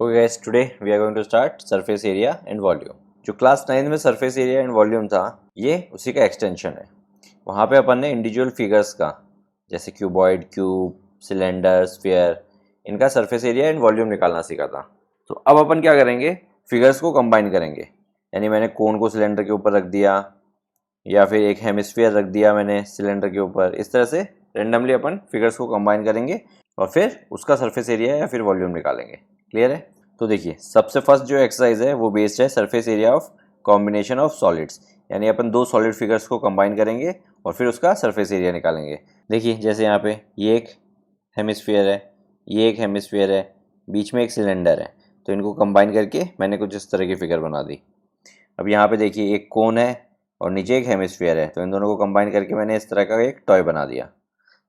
Okay guys, today we are going to start surface area and volume. जो class 9 में surface area and volume था, ये उसी का एक्सटेंशन है। वहाँ पे अपन ने इंडिविजुअल फिगर्स का, जैसे क्यूबॉइड, क्यूब, सिलेंडर, स्फीयर, इनका सरफेस एरिया एंड वॉल्यूम निकालना सीखा था। तो अब अपन क्या करेंगे, फिगर्स को कंबाइन करेंगे। यानी मैंने कोन को सिलेंडर के ऊपर रख दिया, या फिर एक हेमिस्फीयर रख दिया मैंने सिलेंडर के ऊपर। इस तरह से रेंडमली अपन फिगर्स को कंबाइन करेंगे और फिर उसका सरफेस एरिया या फिर वॉल्यूम निकालेंगे। क्लियर है? तो देखिए, सबसे फर्स्ट जो एक्सरसाइज है वो बेस्ड है surface area of combination of solids. यानी अपन दो सॉलिड फिगर्स को कंबाइन करेंगे और फिर उसका सरफेस एरिया निकालेंगे। देखिए, जैसे यहाँ पे ये एक हेमिस्फीयर है, ये एक हेमिस्फीयर है, बीच में एक सिलेंडर है। तो इनको कंबाइन करके मैंने कुछ इस तरह की फिगर बना दी। अब यहाँ पे देखिए, एक कोन है और नीचे एक हेमिस्फीयर है। तो इन दोनों को कंबाइन करके मैंने इस तरह का एक टॉय बना दिया।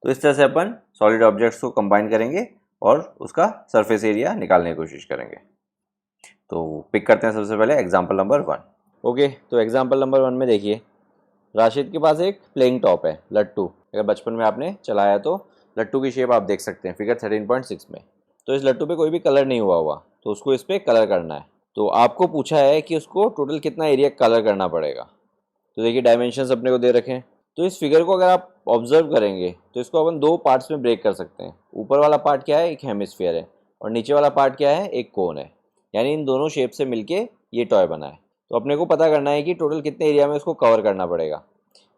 तो इस तरह से अपन सॉलिड ऑब्जेक्ट्स को कंबाइन करेंगे और उसका सरफेस एरिया निकालने की कोशिश करेंगे। तो पिक करते हैं सबसे पहले एग्जाम्पल नंबर 1। ओके, तो एग्जाम्पल नंबर 1 में देखिए, राशिद के पास एक प्लेइंग टॉप है, लट्टू। अगर बचपन में आपने चलाया तो लट्टू की शेप आप देख सकते हैं फिगर 13.6 में। तो इस लट्टू पे कोई भी कलर नहीं हुआ, तो उसको इस पर कलर करना है। तो आपको पूछा है कि उसको टोटल कितना एरिया कलर करना पड़ेगा। तो देखिए, डायमेंशंस अपने को दे रखे हैं। तो इस फिगर को अगर आप ऑब्जर्व करेंगे तो इसको अपन दो पार्ट्स में ब्रेक कर सकते हैं। ऊपर वाला पार्ट क्या है, एक हेमिस्फीयर है, और नीचे वाला पार्ट क्या है, एक कोन है। यानी इन दोनों शेप से मिलके ये टॉय बना है। तो अपने को पता करना है कि टोटल कितने एरिया में इसको कवर करना पड़ेगा।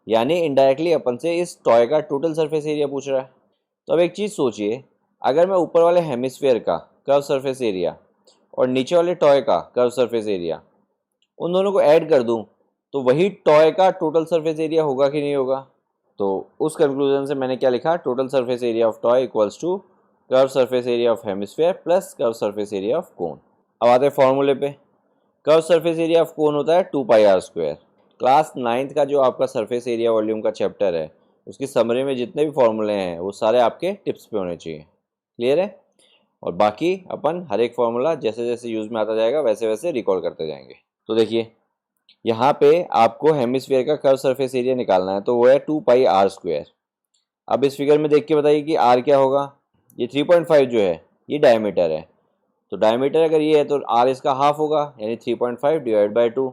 यानी इनडायरेक्टली अपन से इस टॉय का टोटल सरफेस एरिया पूछ रहा है। तो अब एक चीज़ सोचिए, अगर मैं ऊपर वाले हेमिस्फीयर का कर्व सरफेस एरिया और नीचे वाले टॉय का कर्व सरफेस एरिया, उन दोनों को ऐड कर दूं, तो वही टॉय का टोटल सरफेस एरिया होगा कि नहीं होगा। तो उस कंक्लूजन से मैंने क्या लिखा, total surface area of toy equals to curve surface area of hemisphere plus curve surface area of cone. अब आते हैं फॉर्मूले पे। Curve surface area of cone होता है 2πr²। क्लास 9th का जो आपका सरफेस एरिया वॉल्यूम का चैप्टर है, उसकी समरी में जितने भी फॉर्मूले हैं वो सारे आपके टिप्स पे होने चाहिए। क्लियर है? और बाकी अपन हर एक फॉर्मूला जैसे जैसे यूज़ में आता जाएगा वैसे वैसे रिकॉल करते जाएंगे। तो देखिए, यहाँ पे आपको हेमिस्फीयर का कर्व सरफेस एरिया निकालना है, तो वो है 2πr²। अब इस फिगर में देख के बताइए कि r क्या होगा। ये 3.5 जो है ये डायमीटर है। तो डायमीटर अगर ये है तो r इसका हाफ होगा, यानी 3.5 डिवाइड बाई 2।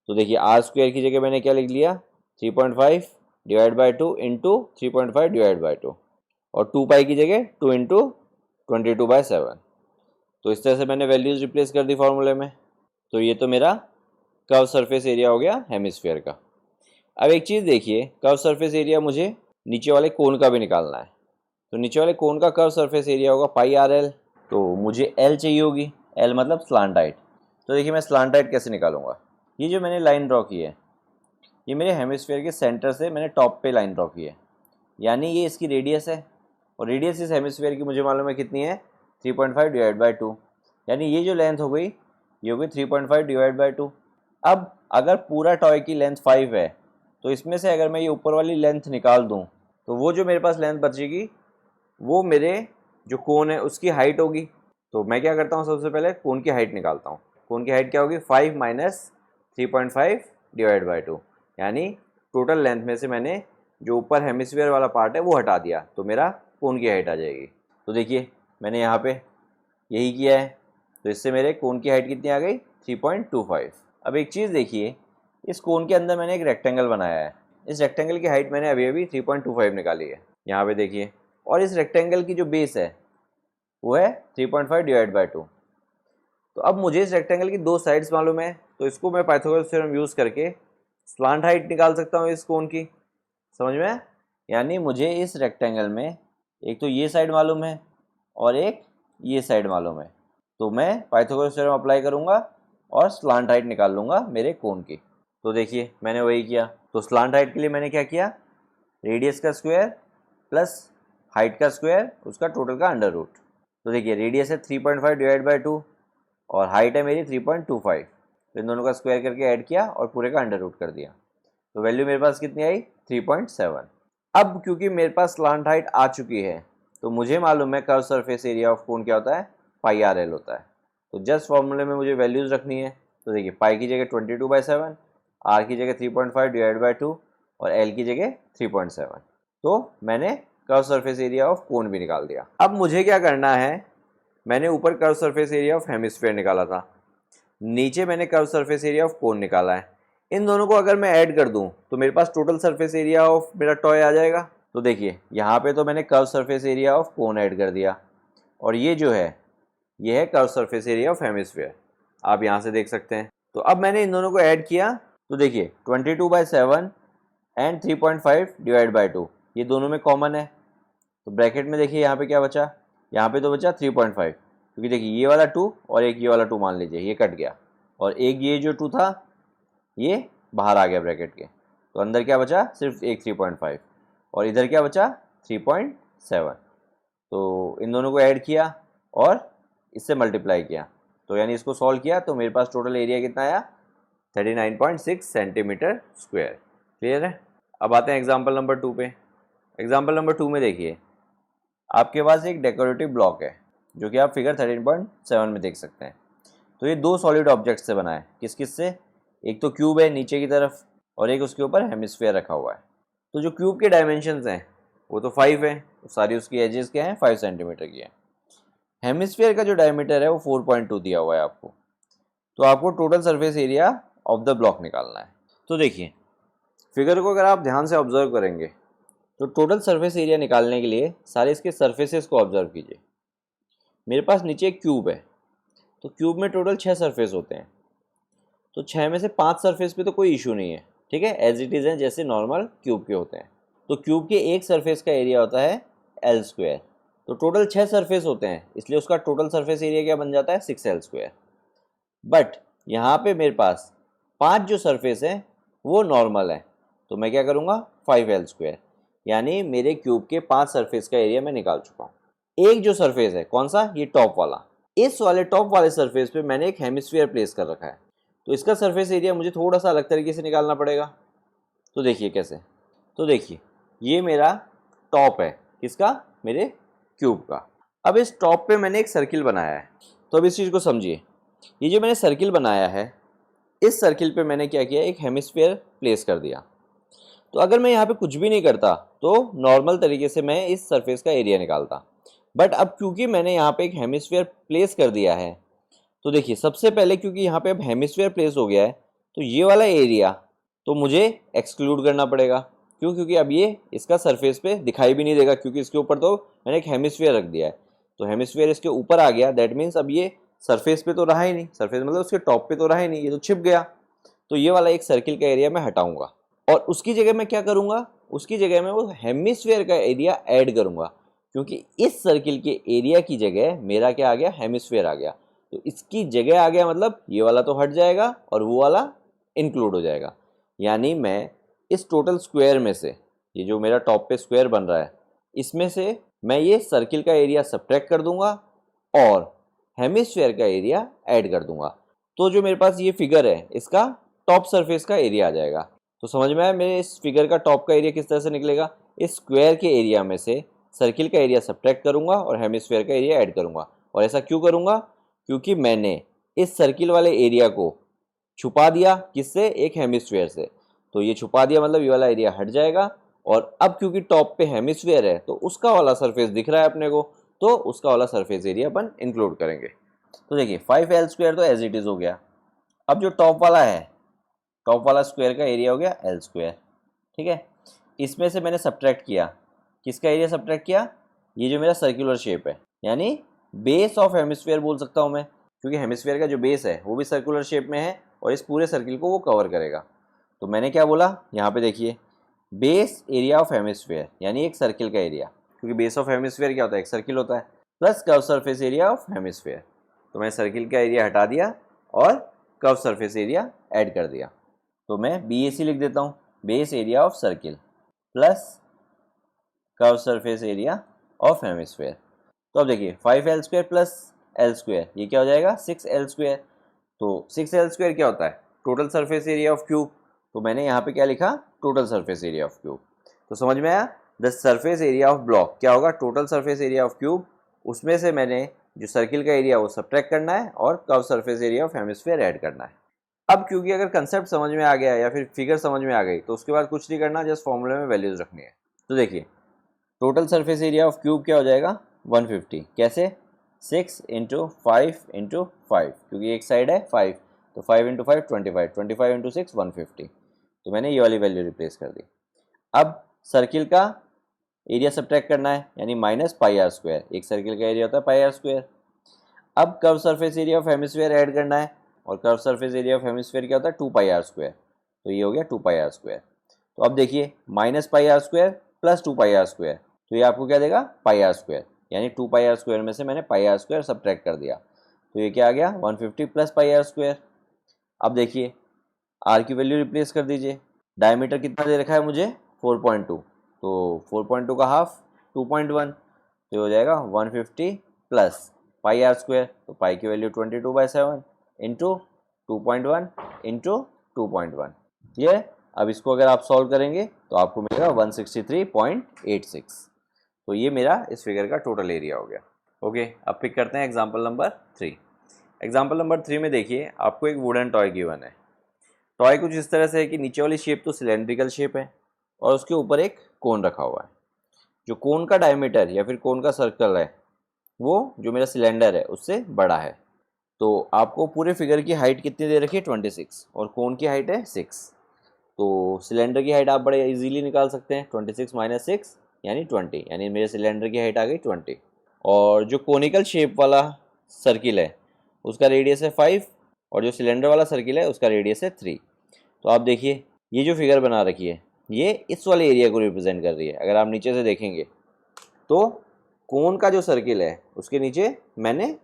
तो देखिए, r² की जगह मैंने क्या लिख लिया, 3.5 divide by 2 into 3.5 divide by 2, और 2π की जगह 2 इंटू 22/7। तो इस तरह से मैंने वैल्यूज़ रिप्लेस कर दी फॉर्मूले में। तो ये तो मेरा कर्व सरफेस एरिया हो गया हेमिस्फीयर का। अब एक चीज़ देखिए, कर्व सरफेस एरिया मुझे नीचे वाले कोन का भी निकालना है। तो नीचे वाले कोन का कर्व सरफेस एरिया होगा πrl। तो मुझे l चाहिए होगी, l मतलब स्लांट हाइट। तो देखिए, मैं स्लांट हाइट कैसे निकालूंगा। ये जो मैंने लाइन ड्रॉ की है, ये मेरे हेमिस्फीयर के सेंटर से मैंने टॉप पे लाइन ड्रॉ की है, यानी ये इसकी रेडियस है। और रेडियस इस हेमिस्फीयर की मुझे मालूम है कितनी है, 3.5 डिवाइड बाई 2। यानी ये जो लेंथ हो गई, ये हो गई 3.5 डिवाइड बाई 2। अब अगर पूरा टॉय की लेंथ 5 है, तो इसमें से अगर मैं ये ऊपर वाली लेंथ निकाल दूं, तो वो जो मेरे पास लेंथ बचेगी वो मेरे जो कोन है उसकी हाइट होगी। तो मैं क्या करता हूँ, सबसे पहले कोन की हाइट निकालता हूँ। कोन की हाइट क्या होगी, 5 माइनस 3.5 डिवाइड बाई 2। यानी टोटल लेंथ में से मैंने जो ऊपर हेमिस्फीयर वाला पार्ट है वो हटा दिया, तो मेरा कोन की हाइट आ जाएगी। तो देखिए, मैंने यहाँ पे यही किया है। तो इससे मेरे कोन की हाइट कितनी आ गई, 3.25। अब एक चीज़ देखिए, इस कोन के अंदर मैंने एक रेक्टेंगल बनाया है। इस रेक्टेंगल की हाइट मैंने अभी अभी 3.25 निकाली है, यहाँ पे देखिए। और इस रेक्टेंगल की जो बेस है वो है 3.5 डिवाइड बाई 2। तो अब मुझे इस रेक्टेंगल की दो साइड्स मालूम है, तो इसको मैं पाइथागोरस थ्योरम यूज़ करके स्लांट हाइट निकाल सकता हूँ इस कोन की। समझ में? यानी मुझे इस रेक्टेंगल में एक तो ये साइड मालूम है और एक ये साइड मालूम है। तो मैं पाइथागोरस थ्योरम अप्लाई करूँगा और स्लांट हाइट निकाल लूँगा मेरे कोन की। तो देखिए, मैंने वही किया। तो स्लांट हाइट के लिए मैंने क्या किया, रेडियस का स्क्वायर प्लस हाइट का स्क्वायर, उसका टोटल का अंडर रूट। तो देखिए, रेडियस है 3.5 डिवाइड बाई 2 और हाइट है मेरी 3.25। तो इन दोनों का स्क्वायर करके ऐड किया और पूरे का अंडर रूट कर दिया। तो वैल्यू मेरे पास कितनी आई, 3.7। अब क्योंकि मेरे पास स्लांट हाइट आ चुकी है, तो मुझे मालूम है कर्व सरफेस एरिया ऑफ कोन क्या होता है, πrl होता है। तो जस्ट फॉर्मूले में मुझे वैल्यूज़ रखनी है। तो देखिए, पाई की जगह 22/7, आर की जगह 3.5 डिवाइड बाई 2 और एल की जगह 3.7। तो मैंने कर्व सरफेस एरिया ऑफ कोन भी निकाल दिया। अब मुझे क्या करना है, मैंने ऊपर curve surface area of hemisphere निकाला था, नीचे मैंने कर्व सरफेस एरिया ऑफ कोन निकाला है। इन दोनों को अगर मैं ऐड कर दूं तो मेरे पास टोटल सरफेस एरिया ऑफ मेरा टॉय आ जाएगा। तो देखिए यहाँ पे तो मैंने curve surface area of cone add कर दिया, और ये जो है ये है curve surface area of hemisphere, आप यहाँ से देख सकते हैं। तो अब मैंने इन दोनों को ऐड किया तो देखिए 22/7 एंड 3.5 डिवाइड बाई 2 ये दोनों में कॉमन है। तो ब्रैकेट में देखिए यहाँ पे क्या बचा, यहाँ पे तो बचा 3.5, क्योंकि देखिए ये वाला 2 और एक ये वाला 2 मान लीजिए ये कट गया, और एक ये जो 2 था ये बाहर आ गया ब्रैकेट के, तो अंदर क्या बचा सिर्फ एक 3.5, और इधर क्या बचा 3.7। तो इन दोनों को ऐड किया और इससे मल्टीप्लाई किया, तो यानी इसको सॉल्व किया तो मेरे पास टोटल एरिया कितना आया 39.6 सेंटीमीटर स्क्वायर। क्लियर है। अब आते हैं एग्जाम्पल नंबर 2 पे। एग्जाम्पल नंबर 2 में देखिए आपके पास एक डेकोरेटिव ब्लॉक है जो कि आप फिगर 13.7 में देख सकते हैं। तो ये दो सॉलिड ऑब्जेक्ट से बना है, किस किस से, एक तो क्यूब है नीचे की तरफ और एक उसके ऊपर हेमिस्फीयर रखा हुआ है। तो जो क्यूब के डायमेंशंस हैं वो तो 5 है, तो सारी उसकी एजेस क्या हैं 5 सेंटीमीटर की है। हेमिस्फीयर का जो डायमीटर है वो 4.2 दिया हुआ है आपको। तो आपको total surface area of the block निकालना है। तो देखिए फिगर को अगर आप ध्यान से ऑब्जर्व करेंगे तो टोटल सरफेस एरिया निकालने के लिए सारे इसके सरफेसेस को ऑब्जर्व कीजिए। मेरे पास नीचे एक क्यूब है, तो क्यूब में टोटल 6 सरफेस होते हैं, तो 6 में से 5 सरफेस पे तो कोई इशू नहीं है, ठीक है, एज इट इज़ हैं जैसे नॉर्मल क्यूब के होते हैं। तो क्यूब के एक सरफेस का एरिया होता है एल स्क्वायर। तो टोटल 6 सरफेस होते हैं, इसलिए उसका टोटल सरफेस एरिया क्या बन जाता है 6L स्क्वायर। बट यहाँ पे मेरे पास 5 जो सरफेस है वो नॉर्मल है, तो मैं क्या करूँगा 5L स्क्वायर, यानी मेरे क्यूब के 5 सरफेस का एरिया मैं निकाल चुका हूँ। एक जो सरफेस है कौन सा, ये टॉप वाला, इस वाले टॉप वाले सरफेस पे मैंने एक हेमिस्फीयर प्लेस कर रखा है, तो इसका सरफेस एरिया मुझे थोड़ा सा अलग तरीके से निकालना पड़ेगा। तो देखिए कैसे, तो देखिए ये मेरा टॉप है, किसका, मेरे क्यूब का। अब इस टॉप पे मैंने एक सर्किल बनाया है, तो अब इस चीज़ को समझिए। ये जो मैंने सर्किल बनाया है, इस सर्किल पे मैंने क्या किया, एक हेमिस्फीयर प्लेस कर दिया। तो अगर मैं यहाँ पे कुछ भी नहीं करता तो नॉर्मल तरीके से मैं इस सरफेस का एरिया निकालता, बट अब क्योंकि मैंने यहाँ पे एक हेमिस्फीयर प्लेस कर दिया है, तो देखिए सबसे पहले क्योंकि यहाँ पे अब हेमिस्फीयर प्लेस हो गया है तो ये वाला एरिया तो मुझे एक्सक्लूड करना पड़ेगा। क्यों, क्योंकि अब ये इसका सरफेस पे दिखाई भी नहीं देगा, क्योंकि इसके ऊपर तो मैंने एक हेमिस्फीयर रख दिया है। तो हेमिस्फीयर इसके ऊपर आ गया, दैट मीन्स अब ये सरफेस पे तो रहा ही नहीं, सरफेस मतलब उसके टॉप पे तो रहा ही नहीं, ये तो छिप गया। तो ये वाला एक सर्किल का एरिया मैं हटाऊंगा और उसकी जगह मैं क्या करूंगा, उसकी जगह मैं वो हेमिस्फीयर का एरिया ऐड करूंगा, क्योंकि इस सर्किल के एरिया की जगह मेरा क्या आ गया, हेमिस्फीयर आ गया। तो इसकी जगह आ गया मतलब ये वाला तो हट जाएगा और वो वाला इंक्लूड हो जाएगा। यानी मैं इस टोटल स्क्वायर में से, ये जो मेरा टॉप पे स्क्वायर बन रहा है, इसमें से मैं ये सर्किल का एरिया सब्ट्रैक्ट कर दूंगा और हेमिस्फीयर का एरिया ऐड कर दूंगा। तो जो मेरे पास ये फिगर है इसका टॉप सरफेस का एरिया आ जाएगा। तो समझ में आया मेरे इस फिगर का टॉप का एरिया किस तरह से निकलेगा, इस स्क्वायर के एरिया में से सर्किल का एरिया सब्ट्रैक्ट करूंगा और हेमिस्फीयर का एरिया ऐड करूंगा। और ऐसा क्यों करूंगा, क्योंकि मैंने इस सर्किल वाले एरिया को छुपा दिया, किससे, एक हेमिस्फीयर से। तो ये छुपा दिया मतलब ये वाला एरिया हट जाएगा, और अब क्योंकि टॉप पे हेमिस्फीयर है तो उसका वाला सरफेस दिख रहा है अपने को, तो उसका वाला सरफेस एरिया अपन इंक्लूड करेंगे। तो देखिए 5L स्क्वायर तो एज इट इज़ हो गया। अब जो टॉप वाला है, टॉप वाला स्क्वायर का एरिया हो गया L स्क्वायर, ठीक है। इसमें से मैंने सब्ट्रैक्ट किया, किसका एरिया सब्ट्रैक्ट किया, ये जो मेरा सर्कुलर शेप है, यानी बेस ऑफ हेमिस्फीयर बोल सकता हूँ मैं, क्योंकि हेमिस्फीयर का जो बेस है वो भी सर्कुलर शेप में है और इस पूरे सर्किल को वो कवर करेगा। तो मैंने क्या बोला, यहाँ पे देखिए बेस एरिया ऑफ हेमिस्फीयर, यानी एक सर्किल का एरिया, क्योंकि बेस ऑफ हेमिस्फीयर क्या होता है, एक सर्किल होता है, plus curve surface area of hemisphere. तो मैं सर्किल का एरिया हटा दिया और कर्व सरफेस एरिया ऐड कर दिया। तो मैं BAC लिख देता हूँ, base area of circle plus curve surface area of hemisphere. तो अब देखिए 5L square plus L square, ये क्या हो जाएगा 6L स्क्वायर। तो 6L स्क्वायर क्या होता है, total surface area of cube. तो मैंने यहाँ पे क्या लिखा, total surface area of cube. तो समझ में आया, the surface area of block क्या होगा, total surface area of cube, उसमें से मैंने जो सर्किल का एरिया वो सब्ट्रैक्ट करना है और curve surface area of hemisphere add करना है। अब क्योंकि अगर कंसेप्ट समझ में आ गया या फिर फिगर समझ में आ गई तो उसके बाद कुछ नहीं करना, जस्ट फॉर्मूले में वैल्यूज रखनी है। तो देखिए total surface area of cube क्या हो जाएगा 150, कैसे, 6 इंटू 5 इंटू 5, क्योंकि एक साइड है 5, तो 5 इंटू 5 25, 25 इंटू 6 150। तो मैंने ये वाली वैल्यू रिप्लेस कर दी। अब सर्किल का एरिया सब्ट्रैक्ट करना है, यानी माइनस पाई आर स्क्वायर। एक सर्किल का एरिया होता है पाई आर स्क्वायर। अब curve surface area of hemisphere add करना है, और curve surface area of hemisphere क्या होता है 2 पाई आर स्क्वायर। तो ये हो गया 2 पाई आर स्क्वायर। तो अब देखिए minus pi r square plus 2 pi r square, तो ये आपको क्या देगा पाई आर स्क्वायर, यानी 2 पाई आर स्क्वायर में से मैंने पाई आर स्क्वायर सब्ट्रैक्ट कर दिया, तो ये क्या आ गया 150 प्लस पाई आर स्क्वायर। अब देखिए आर की वैल्यू रिप्लेस कर दीजिए। डायमीटर कितना दे रखा है मुझे 4.2, तो 4.2 का हाफ 2.1, तो ये हो जाएगा 150 प्लस पाई आर स्क्वायर, तो पाई की वैल्यू 22/7 इंटू 2.1 इंटू 2.1। ये अब इसको अगर आप सॉल्व करेंगे तो आपको मिलेगा 163.86। तो ये मेरा इस फिगर का टोटल एरिया हो गया। ओके, अब पिक करते हैं एग्जाम्पल नंबर 3। एग्जाम्पल नंबर 3 में देखिए आपको एक वुडन टॉय गिवन है। टॉय कुछ इस तरह से है कि नीचे वाली शेप तो सिलेंड्रिकल शेप है और उसके ऊपर एक कोन रखा हुआ है। जो कोन का डायमीटर या फिर कोन का सर्कल है वो जो मेरा सिलेंडर है उससे बड़ा है। तो आपको पूरे फिगर की हाइट कितनी दे रखी है 26, और कोन की हाइट है 6। तो सिलेंडर की हाइट आप बड़े इजीली निकाल सकते हैं, 26 माइनस 6 यानी 20, यानी मेरे सिलेंडर की हाइट आ गई 20। और जो कोनिकल शेप वाला सर्किल है उसका रेडियस है 5, और जो सिलेंडर वाला सर्किल है उसका रेडियस है 3। तो आप देखिए ये जो फिगर बना रखी है ये इस वाले एरिया को रिप्रेजेंट कर रही है। अगर आप नीचे से देखेंगे तो कोन का जो सर्किल है उसके नीचे मैंने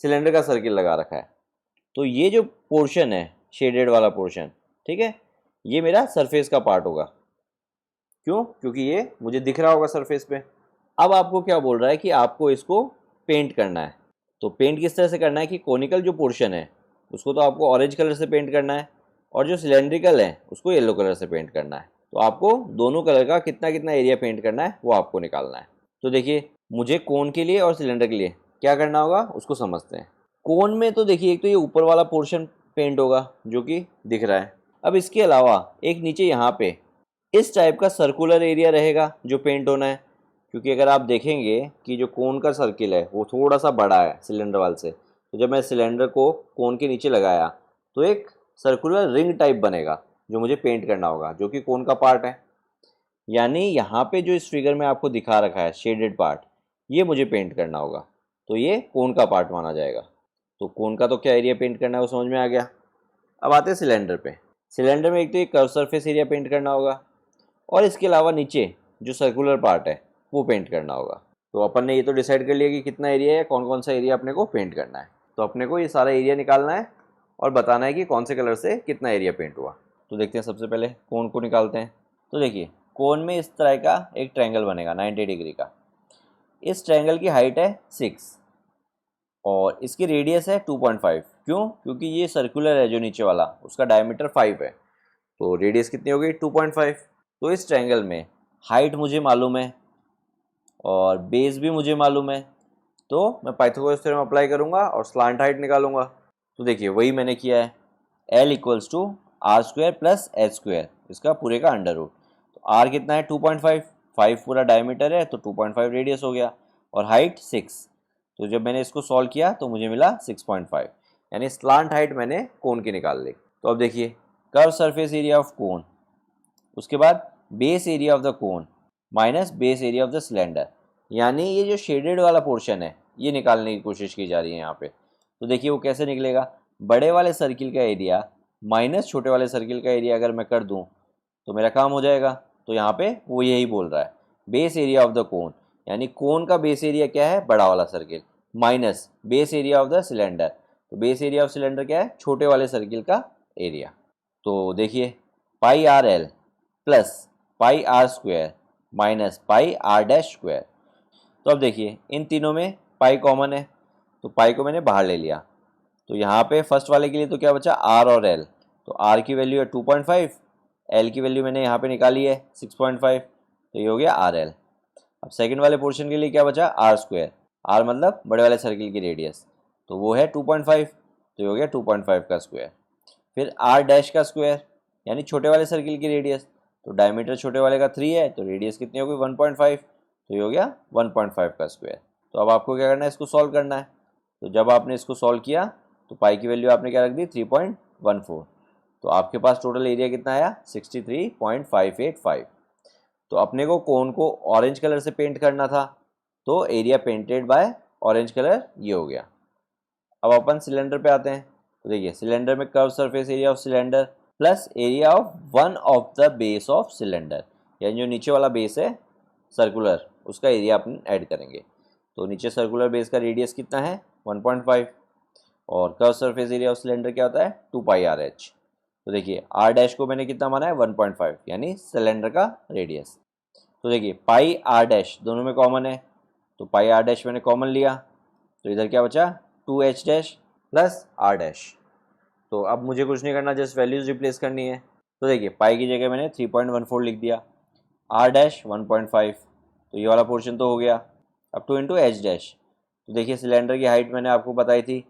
सिलेंडर का सर्किल लगा रखा है। तो ये जो पोर्शन है शेडेड वाला पोर्शन, ठीक है, ये मेरा सरफेस का पार्ट होगा। क्यों? क्योंकि ये मुझे दिख रहा होगा सरफेस पे। अब आपको क्या बोल रहा है कि आपको इसको पेंट करना है। तो पेंट किस तरह से करना है कि कोनिकल जो पोर्शन है उसको तो आपको ऑरेंज कलर से पेंट करना है, और जो सिलेंड्रिकल है उसको येलो कलर से पेंट करना है। तो आपको दोनों कलर का कितना कितना एरिया पेंट करना है वो आपको निकालना है। तो देखिए मुझे कोन के लिए और सिलेंडर के लिए क्या करना होगा उसको समझते हैं। कोन में तो देखिए एक तो ये ऊपर वाला पोर्शन पेंट होगा जो कि दिख रहा है। अब इसके अलावा एक नीचे यहाँ पे इस टाइप का सर्कुलर एरिया रहेगा जो पेंट होना है, क्योंकि अगर आप देखेंगे कि जो कोन का सर्किल है वो थोड़ा सा बड़ा है सिलेंडर वाल से, तो जब मैं सिलेंडर को कोन के नीचे लगाया तो एक सर्कुलर रिंग टाइप बनेगा जो मुझे पेंट करना होगा, जो कि कोन का पार्ट है। यानी यहाँ पे जो इस फिगर में आपको दिखा रखा है शेडेड पार्ट, ये मुझे पेंट करना होगा, तो ये कोन का पार्ट माना जाएगा। तो कोन का तो क्या एरिया पेंट करना है वो समझ में आ गया। अब आते हैं सिलेंडर पे। सिलेंडर में एक तो ये कर्व सरफेस एरिया पेंट करना होगा, और इसके अलावा नीचे जो सर्कुलर पार्ट है वो पेंट करना होगा। तो अपन ने ये तो डिसाइड कर लिया कि कितना एरिया है, कौन कौन सा एरिया अपने को पेंट करना है। तो अपने को ये सारा एरिया निकालना है और बताना है कि कौन से कलर से कितना एरिया पेंट हुआ। तो देखते हैं, सबसे पहले कोन को निकालते हैं। तो देखिए कोन में इस तरह का एक ट्रायंगल बनेगा 90 डिग्री का। इस ट्रायंगल की हाइट है 6 और इसकी रेडियस है 2.5। क्यों? क्योंकि ये सर्कुलर है जो नीचे वाला, उसका डायमीटर 5 है, तो रेडियस कितनी हो गई 2.5। तो इस ट्रायंगल में हाइट मुझे मालूम है और बेस भी मुझे मालूम है, तो मैं पाइथागोरस थ्योरम अप्लाई करूंगा और स्लांट हाइट निकालूंगा। तो देखिए वही मैंने किया है, L equals to r square plus h square, इसका पूरे का अंडर रूट। तो आर कितना है 2.5, 5 पूरा डायमीटर है तो 2.5 रेडियस हो गया, और हाइट 6। तो जब मैंने इसको सॉल्व किया तो मुझे मिला 6.5, यानी स्लांट हाइट मैंने कोन की निकाल ली। तो अब देखिए कर्व सरफेस एरिया ऑफ कोन, उसके बाद base area of the cone minus base area of the cylinder, यानी ये जो शेडेड वाला पोर्शन है ये निकालने की कोशिश की जा रही है यहाँ पे। तो देखिए वो कैसे निकलेगा, बड़े वाले सर्किल का एरिया माइनस छोटे वाले सर्किल का एरिया अगर मैं कर दूँ तो मेरा काम हो जाएगा। तो यहाँ पे वो यही बोल रहा है base area of the cone, यानी कोन का बेस एरिया क्या है बड़ा वाला circle, minus base area of the cylinder. तो बेस एरिया ऑफ सिलेंडर क्या है छोटे वाले सर्किल का एरिया। तो देखिए pi r l plus pi r square minus pi r dash square. तो अब देखिए इन तीनों में पाई कॉमन है, तो पाई को मैंने बाहर ले लिया। तो यहाँ पे फर्स्ट वाले के लिए तो क्या बचा आर और एल, तो आर की वैल्यू है 2.5, एल की वैल्यू मैंने यहाँ पे निकाली है 6.5, तो ये हो गया आर एल। अब सेकंड वाले पोर्शन के लिए क्या बचा आर स्क्वायर, आर मतलब बड़े वाले सर्किल की रेडियस, तो वो है 2.5, तो ये हो गया 2.5 का स्क्वायर। फिर आर डैश का स्क्वायर यानी छोटे वाले सर्किल की रेडियस, तो डायमीटर छोटे वाले का 3 है तो रेडियस कितनी होगी 1.5, तो ये हो गया 1.5 का स्क्वायर। तो अब आपको क्या करना है, इसको सॉल्व करना है। तो जब आपने इसको सॉल्व किया तो पाई की वैल्यू आपने क्या रख दी, 3.14। तो आपके पास टोटल एरिया कितना आया, 63.585। तो अपने को कोन को ऑरेंज कलर से पेंट करना था, तो area painted bye orange colour ये हो गया। अब अपन सिलेंडर पे आते हैं। तो देखिए सिलेंडर में curve surface area of cylinder plus area of one of the base of cylinder, यानी जो नीचे वाला बेस है सर्कुलर, उसका एरिया अपन ऐड करेंगे। तो नीचे सर्कुलर बेस का रेडियस कितना है, 1.5, और curve surface area of cylinder क्या होता है, 2πr/h। तो देखिए आर डैश को मैंने कितना माना है, 1.5, यानी सिलेंडर का रेडियस। तो देखिए पाई आर डैश दोनों में कॉमन है, तो पाई आर डैश मैंने कॉमन लिया, तो इधर क्या बचा, 2h dash plus are dash. तो अब मुझे कुछ नहीं करना, जस्ट वैल्यूज रिप्लेस करनी है। तो देखिए पाई की जगह मैंने 3.14 लिख दिया, आर डैश 1.5, तो ये वाला पोर्शन तो हो गया। अब 2 इंटू एच डैश। तो देखिए सिलेंडर की हाइट मैंने आपको बताई थी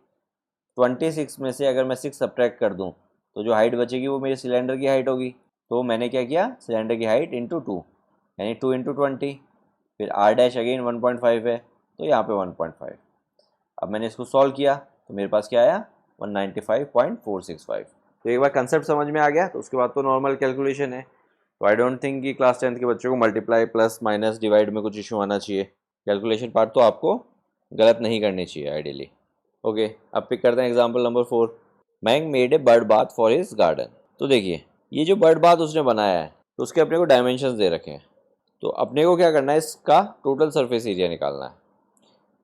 26 में से अगर मैं 6 सब्ट्रैक्ट कर दूं तो जो हाइट बचेगी वो मेरी सिलेंडर की हाइट होगी। तो मैंने क्या किया, सिलेंडर की हाइट इंटू 2, यानी 2 इंटू 20। फिर आर डैश अगेन 1.5 है, तो यहाँ पे 1.5। अब मैंने इसको सॉल्व किया तो मेरे पास क्या आया, 195.465। तो एक बार कंसेप्ट समझ में आ गया तो उसके बाद तो नॉर्मल कैलकुलेशन है। तो आई डोंट थिंक कि क्लास 10th के बच्चों को मल्टीप्लाई प्लस माइनस डिवाइड में कुछ इशू आना चाहिए। कैलकुलेशन पार्ट तो आपको गलत नहीं करनी चाहिए आइडियली। ओके, अब पिक करते हैं example number 4। Mang made a bird bath for his garden. तो देखिए ये जो बर्ड बाथ उसने बनाया है तो उसके अपने को डायमेंशंस दे रखे हैं। तो अपने को क्या करना है, इसका टोटल सरफेस एरिया निकालना है।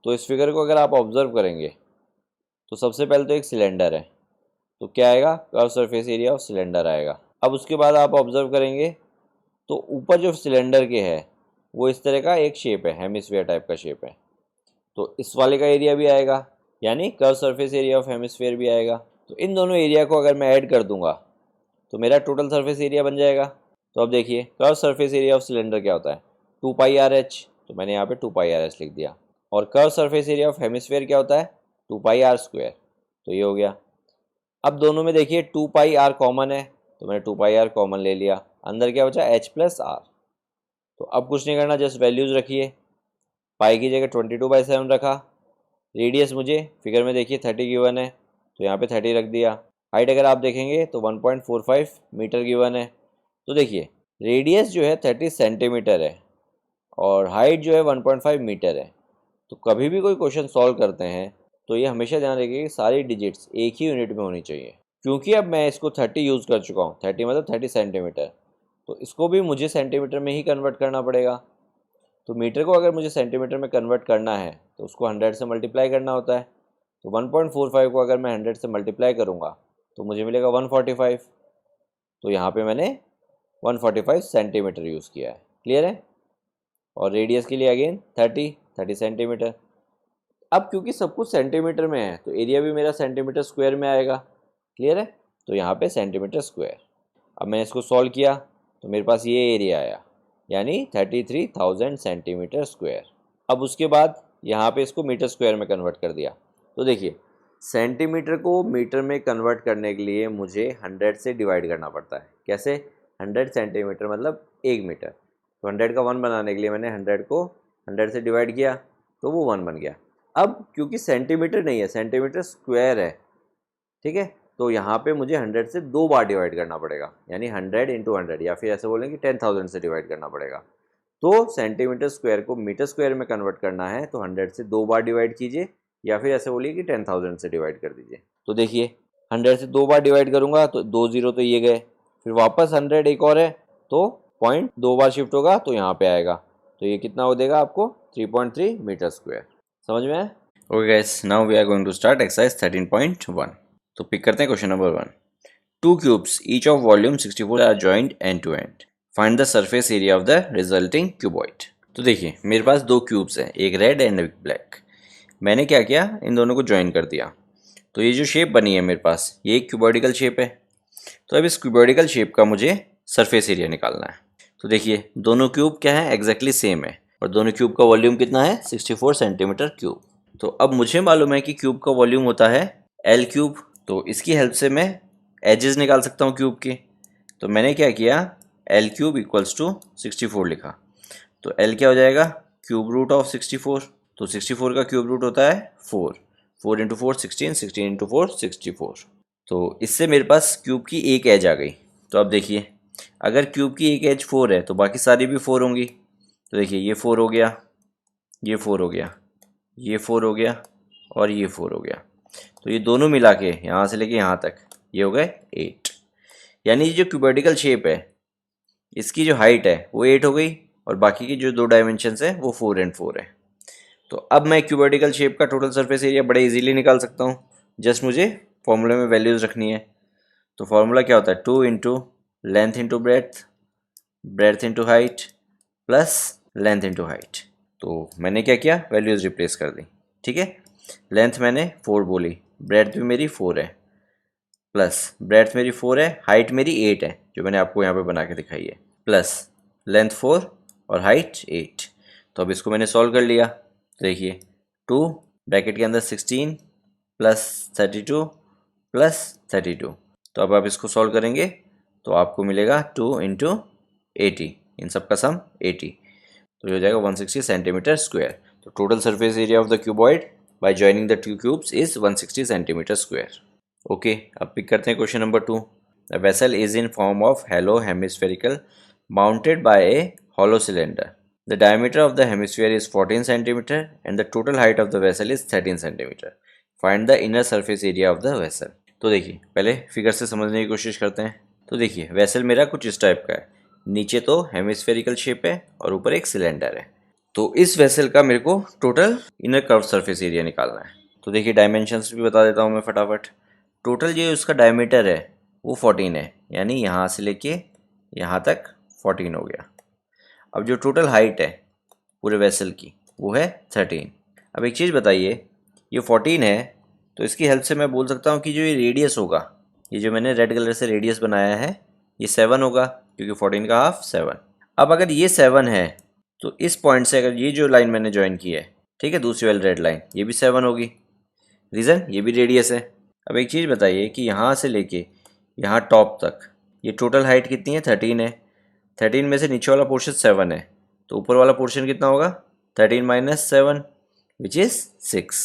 तो इस फिगर को अगर आप ऑब्जर्व करेंगे तो सबसे पहले तो एक सिलेंडर है, तो क्या आएगा, curve surface area of cylinder आएगा। अब उसके बाद आप ऑब्जर्व करेंगे तो ऊपर जो सिलेंडर के है वो इस तरह का एक शेप है, हेमिस्फीयर टाइप का शेप है, तो इस वाले का एरिया भी आएगा, यानी curve surface area of hemisphere भी आएगा। तो इन दोनों एरिया को अगर मैं ऐड कर दूंगा तो मेरा टोटल सरफेस एरिया बन जाएगा। तो अब देखिए curve surface area of cylinder क्या होता है, 2πr/h, तो मैंने यहाँ पे 2πr/h लिख दिया। और curve surface area of hemisphere क्या होता है, 2πr², तो ये हो गया। अब दोनों में देखिए 2πr कॉमन है, तो मैंने 2πr कॉमन ले लिया, अंदर क्या बचा, h प्लस r। तो अब कुछ नहीं करना, जस्ट वैल्यूज रखिए। पाई की जगह 22/7 रखा, रेडियस मुझे फिगर में देखिए 30 गिवन है, तो यहाँ पे 30 रख दिया। हाइट अगर आप देखेंगे तो 1.45 मीटर गिवन है। तो देखिए रेडियस जो है 30 सेंटीमीटर है और हाइट जो है 1.5 मीटर है। तो कभी भी कोई क्वेश्चन सॉल्व करते हैं तो ये हमेशा ध्यान रखिए कि सारी डिजिट्स एक ही यूनिट में होनी चाहिए। क्योंकि अब मैं इसको 30 यूज़ कर चुका हूँ, 30 मतलब 30 सेंटीमीटर, तो इसको भी मुझे सेंटीमीटर में ही कन्वर्ट करना पड़ेगा। तो मीटर को अगर मुझे सेंटीमीटर में कन्वर्ट करना है तो उसको 100 से मल्टीप्लाई करना होता है। तो 1.45 को अगर मैं 100 से मल्टीप्लाई करूँगा तो मुझे मिलेगा 145। तो यहाँ पे मैंने 145 सेंटीमीटर यूज़ किया है, क्लियर है। और रेडियस के लिए अगेन 30 सेंटीमीटर। अब क्योंकि सब कुछ सेंटीमीटर में है तो एरिया भी मेरा सेंटीमीटर स्क्वायर में आएगा, क्लियर है। तो यहाँ पे सेंटीमीटर स्क्वायर। अब मैंने इसको सॉल्व किया तो मेरे पास ये एरिया आया, यानी 33,000 सेंटीमीटर स्क्वायर। अब उसके बाद यहाँ पे इसको मीटर स्क्वायर में कन्वर्ट कर दिया। तो देखिए सेंटीमीटर को मीटर में कन्वर्ट करने के लिए मुझे 100 से डिवाइड करना पड़ता है। कैसे, 100 सेंटीमीटर मतलब 1 मीटर। तो 100 का 1 बनाने के लिए मैंने 100 को 100 से डिवाइड किया तो वो 1 बन गया। अब क्योंकि सेंटीमीटर नहीं है, सेंटीमीटर स्क्वायर है, ठीक है, तो यहाँ पे मुझे 100 से 2 बार डिवाइड करना पड़ेगा, यानी 100 इंटू 100, या फिर ऐसे बोलेंगे 10,000 से डिवाइड करना पड़ेगा। तो सेंटीमीटर स्क्वायर को मीटर स्क्वायर में कन्वर्ट करना है तो 100 से 2 बार डिवाइड कीजिए, या फिर ऐसे बोलिए कि 10,000 से डिवाइड कर दीजिए। तो देखिए 100 से 2 बार डिवाइड करूँगा तो 2 0 तो ये गए, फिर वापस 100 एक और है तो पॉइंट 2 बार शिफ्ट होगा तो यहाँ पे आएगा। तो ये कितना हो देगा आपको, 3.3 मीटर स्क्वायर। समझ में आया? Okay guys, now we are going to start exercise 13.1। तो पिक करते हैं question number 1। 2 cubes each of volume 64 are joint end to end, find the surface area of the resulting cuboid. तो देखिए मेरे पास 2 cubes हैं, एक रेड एंड एक black. मैंने क्या किया, इन दोनों को ज्वाइन कर दिया। तो ये जो शेप बनी है मेरे पास, ये एक क्यूबॉइडिकल शेप है। तो अब इस क्यूबॉइडिकल शेप का मुझे सरफेस एरिया निकालना है। तो देखिए दोनों क्यूब क्या है, एग्जैक्टली सेम है, और दोनों क्यूब का वॉल्यूम कितना है, 64 सेंटीमीटर क्यूब। तो अब मुझे मालूम है कि क्यूब का वॉल्यूम होता है L क्यूब। तो इसकी हेल्प से मैं एजेस निकाल सकता हूँ क्यूब के। तो मैंने क्या किया, L क्यूब इक्वल्स टू 64 लिखा। तो L क्या हो जाएगा, क्यूब रूट ऑफ 64। तो 64 का क्यूब रूट होता है 4, 4 इंटू 4 16, 16 इंटू 4 64। तो इससे मेरे पास क्यूब की एक एज आ गई। तो अब देखिए, अगर क्यूब की एक एज 4 है तो बाकी सारी भी 4 होंगी। तो देखिए ये 4 हो गया, ये 4 हो गया, ये 4 हो गया और ये 4 हो गया। तो ये दोनों मिला के यहाँ से लेके यहाँ तक ये हो गए 8। यानी ये जो क्यूबोइडिकल शेप है इसकी जो हाइट है वो 8 हो गई और बाकी की जो दो डायमेंशंस है वो 4 एंड 4 है। तो अब मैं क्यूबोइडिकल शेप का टोटल सरफेस एरिया बड़े इजीली निकाल सकता हूँ। जस्ट मुझे फॉर्मूले में वैल्यूज़ रखनी है। तो फार्मूला क्या होता है, 2 into length into breadth, breath into height plus length into height. तो मैंने क्या किया, वैल्यूज़ रिप्लेस कर दी। ठीक है, लेंथ मैंने 4 बोली, ब्रेथ भी मेरी 4 है, प्लस ब्रेथ मेरी 4 है, हाइट मेरी 8 है जो मैंने आपको यहाँ पे बना के दिखाई है, प्लस लेंथ 4 और हाइट 8। तो अब इसको मैंने सॉल्व कर लिया। तो देखिए 2 ब्रैकेट के अंदर 16 प्लस 32 प्लस 32। तो अब आप इसको सॉल्व करेंगे तो आपको मिलेगा 2 इंटू 80, इन सब का सम 80। तो ये हो जाएगा 160 सेंटीमीटर स्क्वायर। तो total surface area of the cuboid by joining the two cubes is 160 centimetre square. Okay, अब पिक करते हैं question number 2। The vessel is in form of hollow hemispherical mounted by a hollow cylinder. The diameter of the hemisphere is 14 centimeter and the total height of the vessel is 13 centimeter. Find the inner surface area of the vessel. तो देखिए पहले figure से समझने की कोशिश करते हैं। तो देखिए वेसल मेरा कुछ इस टाइप का है, नीचे तो हेमिस्फेरिकल शेप है और ऊपर एक सिलेंडर है। तो इस वेसल का मेरे को total inner curve surface area निकालना है। तो देखिए डायमेंशंस भी बता देता हूँ मैं फटाफट। टोटल जो उसका डायमीटर है वो 14 है, यानी यहाँ से लेके यहाँ तक 14 हो गया। अब जो टोटल हाइट है पूरे वेसल की वो है 13। अब एक चीज़ बताइए, ये 14 है तो इसकी हेल्प से मैं बोल सकता हूँ कि जो ये रेडियस होगा, ये जो मैंने रेड कलर से रेडियस बनाया है ये 7 होगा, क्योंकि 14 का हाफ 7। अब अगर ये 7 है तो इस पॉइंट से अगर ये जो लाइन मैंने ज्वाइन की है, ठीक है, दूसरी वाली रेड लाइन, ये भी 7 होगी। रीज़न, ये भी रेडियस है। अब एक चीज़ बताइए कि यहाँ से लेके यहाँ टॉप तक ये टोटल हाइट कितनी है, 13 है। 13 में से नीचे वाला पोर्शन 7 है, तो ऊपर वाला पोर्शन कितना होगा, 13 माइनस 7 विच इज़ 6।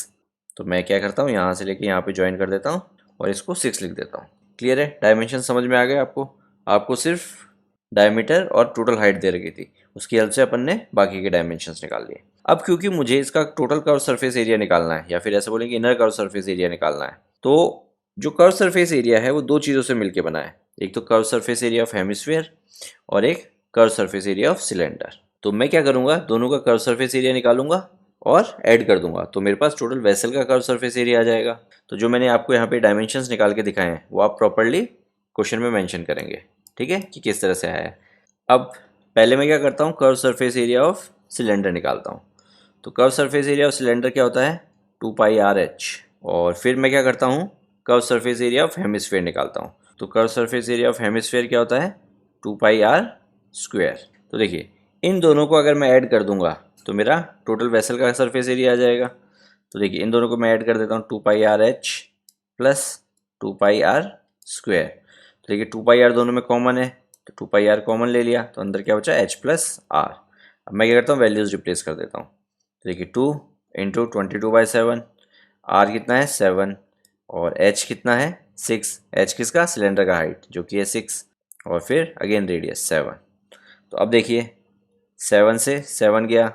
तो मैं क्या करता हूँ, यहाँ से लेके यहाँ पे ज्वाइन कर देता हूँ और इसको 6 लिख देता हूँ। क्लियर है, डायमेंशन समझ में आ गए आपको। आपको सिर्फ डायमीटर और टोटल हाइट दे रखी थी, उसकी हेल्प से अपन ने बाकी के डायमेंशंस निकाल लिए। अब क्योंकि मुझे इसका टोटल कर्व सरफेस एरिया निकालना है, या फिर ऐसे बोलेंगे इनर कर्व सरफेस एरिया निकालना है, तो जो कर्व सरफेस एरिया है वो दो चीज़ों से मिलकर बना है। एक तो curve surface area of hemisphere और एक curve surface area of cylinder. तो मैं क्या करूँगा, दोनों का कर्व सरफेस एरिया निकालूंगा और ऐड कर दूंगा, तो मेरे पास टोटल वेसल का कर्व सरफेस एरिया आ जाएगा। तो जो मैंने आपको यहाँ पे डायमेंशंस निकाल के दिखाए हैं वो आप प्रॉपर्ली क्वेश्चन में मेंशन करेंगे, ठीक है, कि किस तरह से आया है। अब पहले मैं क्या करता हूँ, curve surface area of cylinder निकालता हूँ। तो curve surface area of cylinder क्या होता है, 2πr/h। और फिर मैं क्या करता हूँ, curve surface area of hemisphere निकालता हूँ। तो curve surface area of hemisphere क्या होता है, 2πr²। तो देखिए इन दोनों को अगर मैं ऐड कर दूंगा तो मेरा टोटल वेसल का सरफेस एरिया आ जाएगा। तो देखिए इन दोनों को मैं ऐड कर देता हूँ, 2πr/h प्लस 2πr²। तो देखिए 2πr दोनों में कॉमन है, तो 2πr कॉमन ले लिया, तो अंदर क्या बचा, h प्लस r। अब मैं क्या करता हूँ, वैल्यूज़ रिप्लेस कर देता हूँ। तो देखिए 2 इंटू 22/7, r कितना है 7 और h कितना है 6। h किसका, सिलेंडर का हाइट जो कि है 6, और फिर अगेन रेडियस 7। तो अब देखिए 7 से 7 गया,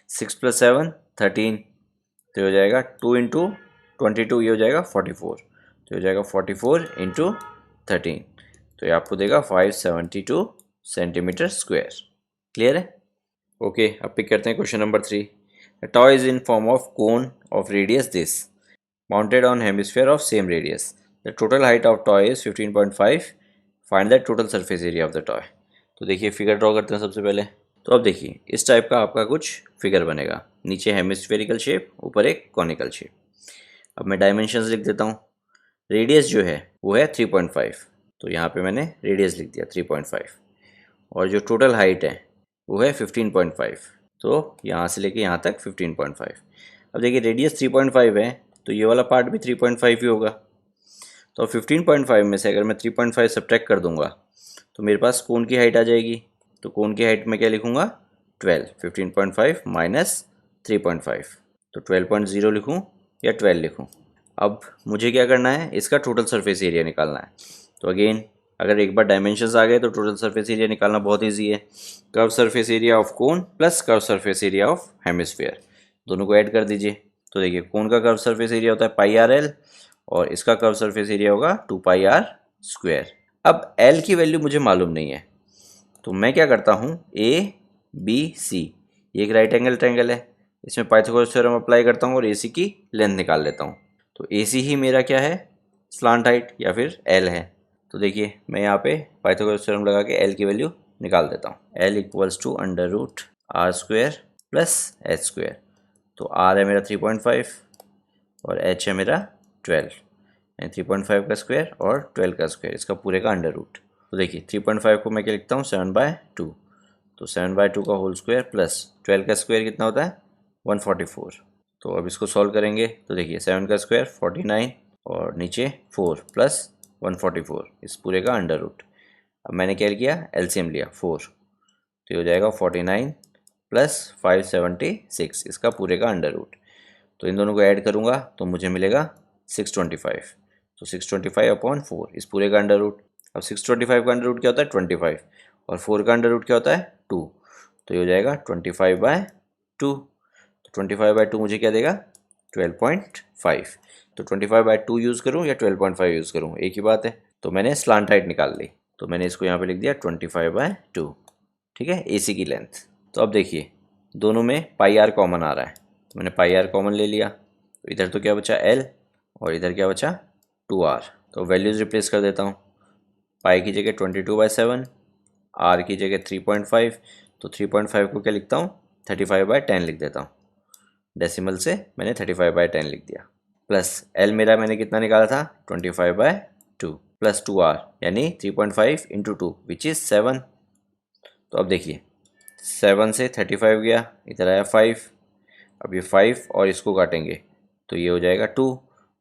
6 प्लस 7 13, तो हो जाएगा 2 इंटू 22, ये हो जाएगा 44। तो हो जाएगा 44 इंटू 13, तो ये आपको देगा 572 सेंटीमीटर स्क्वायर। क्लियर है, ओके। अब पिक करते हैं question number 3। The toy is in form of cone of radius this mounted on hemisphere of same radius. The total height of toy is 15.5। Find the total surface area of the toy. तो देखिए figure draw करते हैं सबसे पहले। तो अब देखिए इस टाइप का आपका कुछ फिगर बनेगा, नीचे हेमिस्फेरिकल शेप, ऊपर एक कॉनिकल शेप। अब मैं डायमेंशंस लिख देता हूँ। रेडियस जो है वो है 3.5, तो यहाँ पे मैंने रेडियस लिख दिया 3.5। और जो टोटल हाइट है वो है 15.5, तो यहाँ से लेके यहाँ तक 15.5। अब देखिए रेडियस 3.5 है तो ये वाला पार्ट भी 3.5 ही होगा। तो 15.5 में से अगर मैं 3.5 सब्ट्रैक्ट कर दूंगा तो मेरे पास कोन की हाइट आ जाएगी। तो कोन की हाइट में क्या लिखूंगा, 12। 15.5 माइनस 3.5, तो 12.0 लिखूँ या 12 लिखूँ। अब मुझे क्या करना है, इसका टोटल सरफेस एरिया निकालना है। तो अगेन अगर एक बार डायमेंशंस आ गए तो टोटल सरफेस एरिया निकालना बहुत ईजी है। Curve surface area of cone plus curve surface area of hemisphere, दोनों को ऐड कर दीजिए। तो देखिए कोन का कर्व सरफेस एरिया होता है पाई आर एल और इसका कर्व सरफेस एरिया होगा 2 पाई आर स्क्वायर। अब एल की वैल्यू मुझे मालूम नहीं है, तो मैं क्या करता हूँ, ए बी सी, ये एक राइट एंगल ट्रायंगल है, इसमें पाइथागोरस थ्योरम अप्लाई करता हूँ और ए सी की लेंथ निकाल लेता हूँ। तो ए सी ही मेरा क्या है, स्लांट हाइट या फिर एल है। तो देखिए मैं यहाँ पे पाइथागोरस थ्योरम लगा के एल की वैल्यू निकाल देता हूँ। L equals to under root r square plus h square. तो आर है मेरा 3.5 और एच है मेरा 12, यानी 3.5 का स्क्वायर और 12 का स्क्वायर, इसका पूरे का अंडर रूट। तो देखिए 3.5 को मैं क्या लिखता हूँ, 7/2। तो 7/2 का होल स्क्वायर प्लस 12 का स्क्वायर कितना होता है, 144। तो अब इसको सॉल्व करेंगे तो देखिए 7 का स्क्वायर 49 और नीचे 4 प्लस 144, इस पूरे का अंडर रूट। अब मैंने क्या किया, एलसीएम लिया 4, तो ये हो जाएगा 49 प्लस 576, इसका पूरे का अंडर रूट। तो इन दोनों को ऐड करूँगा तो मुझे मिलेगा 625। तो 625/4, इस पूरे का अंडर रूट। अब 625 का अंडर रूट क्या होता है, 25, और 4 का अंडर रूट क्या होता है, 2। तो ये हो जाएगा 25/2। तो 25/2 मुझे क्या देगा, 12.5। तो 25/2 यूज़ करूँ या 12.5 यूज़ करूँ, एक ही बात है। तो मैंने स्लांट हाइट निकाल ली, तो मैंने इसको यहाँ पे लिख दिया 25/2, ठीक है, एसी की लेंथ। तो अब देखिए दोनों में पाई आर कॉमन आ रहा है, तो मैंने पाई आर कॉमन ले लिया। तो इधर तो क्या बचा एल और इधर क्या बचा 2r। तो वैल्यूज़ रिप्लेस कर देता हूँ। पाई की जगह 22/7, आर की जगह 3.5, तो 3.5 को क्या लिखता हूँ, 35/10 लिख देता हूँ। डेसिमल से मैंने 35/10 लिख दिया। प्लस एल मेरा मैंने कितना निकाला था, 25/2 प्लस 2r, यानी 3.5 इंटू 2 विच इज़ 7। तो अब देखिए 7 से 35 गया, इधर आया 5। अब ये 5 और इसको काटेंगे तो ये हो जाएगा 2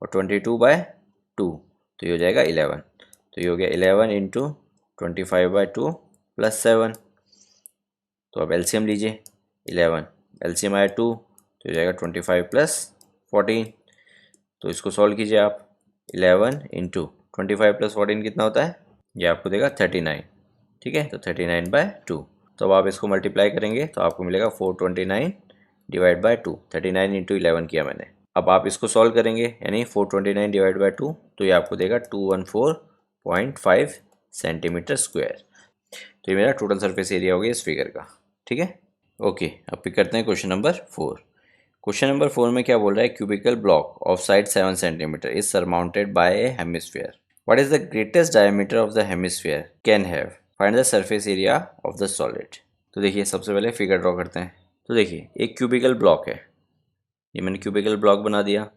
और 22/2, तो ये हो जाएगा 11। तो ये हो गया 11 इंटू 25/2 प्लस 7। तो अब एलसीएम लीजिए, 11 एलसीएम आया 2, तो हो जाएगा 25 प्लस 14। तो इसको सॉल्व कीजिए आप, 11 इंटू 25 प्लस 14 कितना होता है, ये आपको देगा 39, ठीक है। तो 39/2। तो अब आप इसको मल्टीप्लाई करेंगे तो आपको मिलेगा 429 डिवाइड बाई 2, 39 इंटू 11 किया मैंने। अब आप इसको सॉल्व करेंगे यानी 429 डिवाइड बाई 2, तो ये आपको देगा 214.5 सेंटीमीटर स्क्वायर। तो ये मेरा टोटल सरफेस एरिया हो गया इस फिगर का, ठीक है। ओके, अब पिक करते हैं क्वेश्चन नंबर 4। क्वेश्चन नंबर 4 में क्या बोल रहा है, cubical block of side 7 centimetre is surmounted bye A hemisphere. What is the greatest diameter of the hemisphere can have, find the surface area of the solid. तो देखिए सबसे पहले figure draw करते हैं। तो देखिए एक क्यूबिकल ब्लॉक है, ये मैंने क्यूबिकल ब्लॉक बना दिया।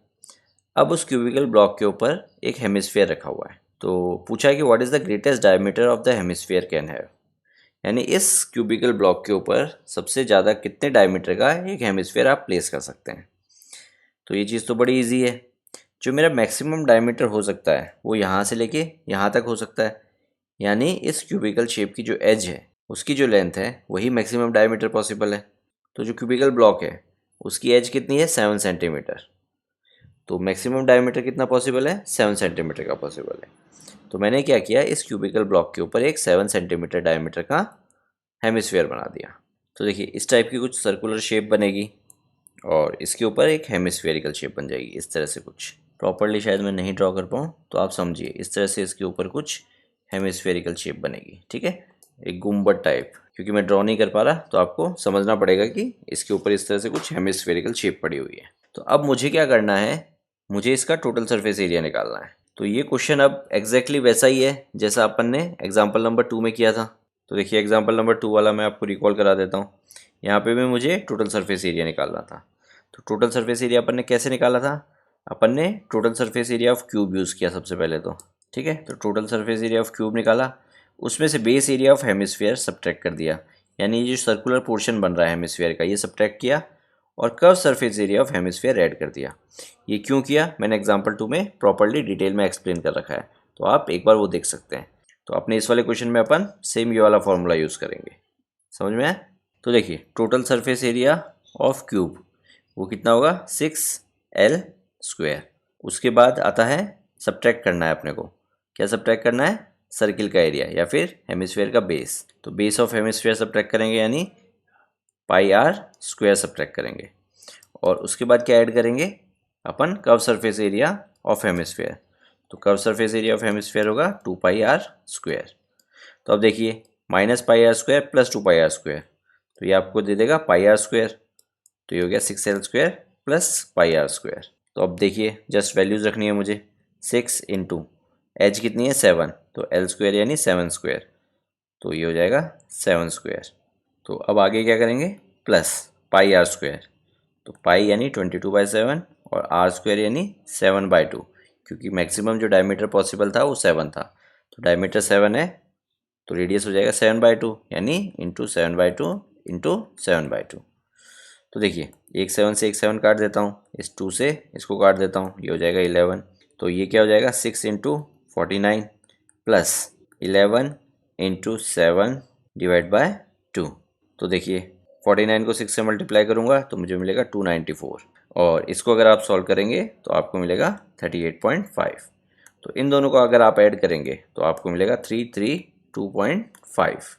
अब उस क्यूबिकल ब्लॉक के ऊपर एक हेमिस्फीयर रखा हुआ है। तो पूछा है कि what is the greatest diameter of the hemisphere can have, यानी इस क्यूबिकल ब्लॉक के ऊपर सबसे ज़्यादा कितने डायमीटर का एक हेमिस्फीयर आप प्लेस कर सकते हैं। तो ये चीज़ तो बड़ी इजी है। जो मेरा मैक्सिमम डायमीटर हो सकता है वो यहाँ से लेके यहाँ तक हो सकता है, यानी इस क्यूबिकल शेप की जो एज है उसकी जो लेंथ है वही मैक्सिमम डायमीटर पॉसिबल है। तो जो क्यूबिकल ब्लॉक है उसकी एज कितनी है, 7 सेंटीमीटर। तो मैक्सिमम डायमीटर कितना पॉसिबल है, 7 सेंटीमीटर का पॉसिबल है। तो मैंने क्या किया, इस क्यूबिकल ब्लॉक के ऊपर एक 7 सेंटीमीटर डायमीटर का हेमिस्फीयर बना दिया। तो देखिए इस टाइप की कुछ सर्कुलर शेप बनेगी और इसके ऊपर एक हेमिस्फेरिकल शेप बन जाएगी इस तरह से। कुछ प्रॉपरली शायद मैं नहीं ड्रॉ कर पाऊँ, तो आप समझिए इस तरह से इसके ऊपर कुछ हेमिस्फेरिकल शेप बनेगी, ठीक है, एक गुम्बद टाइप। क्योंकि मैं ड्रॉ नहीं कर पा रहा तो आपको समझना पड़ेगा कि इसके ऊपर इस तरह से कुछ हेमिस्फेरिकल शेप पड़ी हुई है। तो अब मुझे क्या करना है, मुझे इसका टोटल सरफेस एरिया निकालना है। तो ये क्वेश्चन अब एग्जैक्टली वैसा ही है जैसा अपन ने एग्जाम्पल नंबर 2 में किया था। तो देखिए एग्जाम्पल नंबर 2 वाला मैं आपको रिकॉल करा देता हूँ। यहाँ पे भी मुझे टोटल सरफेस एरिया निकालना था। तो टोटल सरफेस एरिया अपन ने कैसे निकाला था, अपन ने total surface area of cube use किया सबसे पहले तो, ठीक है। तो total surface area of cube निकाला, उसमें से base area of hemisphere subtract कर दिया, यानी ये जो सर्कुलर पोर्शन बन रहा है हेमिस्फीयर का ये सब्ट्रैक्ट किया, और curve surface area of hemisphere add कर दिया। ये क्यों किया मैंने एग्जाम्पल 2 में प्रॉपर्ली डिटेल में एक्सप्लेन कर रखा है, तो आप एक बार वो देख सकते हैं। तो अपने इस वाले क्वेश्चन में अपन सेम ये वाला फॉर्मूला यूज़ करेंगे, समझ में आया। तो देखिए total surface area of cube वो कितना होगा 6L²। उसके बाद आता है सब्ट्रैक्ट करना है अपने को। क्या सब्ट्रैक्ट करना है? सर्किल का एरिया या फिर हेमिस्फीयर का बेस। तो बेस ऑफ हेमिस्फीयर सब्ट्रैक्ट करेंगे यानी πr² सब्ट्रैक्ट करेंगे। और उसके बाद क्या ऐड करेंगे? अपन curve surface area of hemisphere. तो curve surface area of hemisphere होगा 2πr²। तो अब देखिए -πr² प्लस 2πr², तो ये आपको दे देगा πr²। तो ये हो गया 6L² प्लस πr²। तो अब देखिए जस्ट वैल्यूज रखनी है मुझे। 6 इंटू एच कितनी है 7, तो L² यानी 7²। तो ये हो जाएगा 7²। तो अब आगे क्या करेंगे? Plus πr²। तो पाई यानी 22/7 और r² यानी 7/2, क्योंकि मैक्सिमम जो डायमीटर पॉसिबल था वो 7 था। तो डायमीटर 7 है तो रेडियस हो जाएगा 7/2 यानी इंटू 7/2 इंटू 7/2। तो देखिए एक 7 से एक 7 काट देता हूँ, इस 2 से इसको काट देता हूँ, ये हो जाएगा 11। तो ये क्या हो जाएगा 6 into 49 plus 11 into 7 divide by 2। तो देखिए 49 को 6 से मल्टीप्लाई करूँगा तो मुझे मिलेगा 294, और इसको अगर आप सॉल्व करेंगे तो आपको मिलेगा 38.5। तो इन दोनों को अगर आप ऐड करेंगे तो आपको मिलेगा 332.5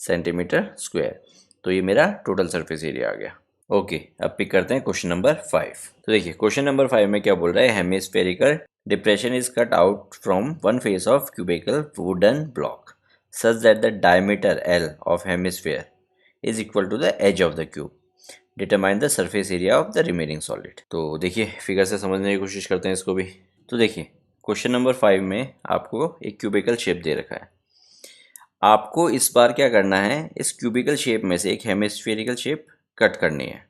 सेंटीमीटर स्क्वायर। तो ये मेरा टोटल सरफेस एरिया आ गया। ओके, अब पिक करते हैं क्वेश्चन नंबर 5। तो देखिए क्वेश्चन नंबर 5 में क्या बोल रहा है? Hemispherical depression is cut out from one face of cubical wooden block such that the diameter L of hemisphere is equal to the edge of the cube. Determine the surface area of the remaining solid. तो देखिए figure से समझने की कोशिश करते हैं इसको भी। तो देखिए क्वेश्चन नंबर 5 में आपको एक क्यूबिकल शेप दे रखा है। आपको इस बार क्या करना है? इस क्यूबिकल शेप में से एक हेमिस्फेरिकल शेप कट करनी है।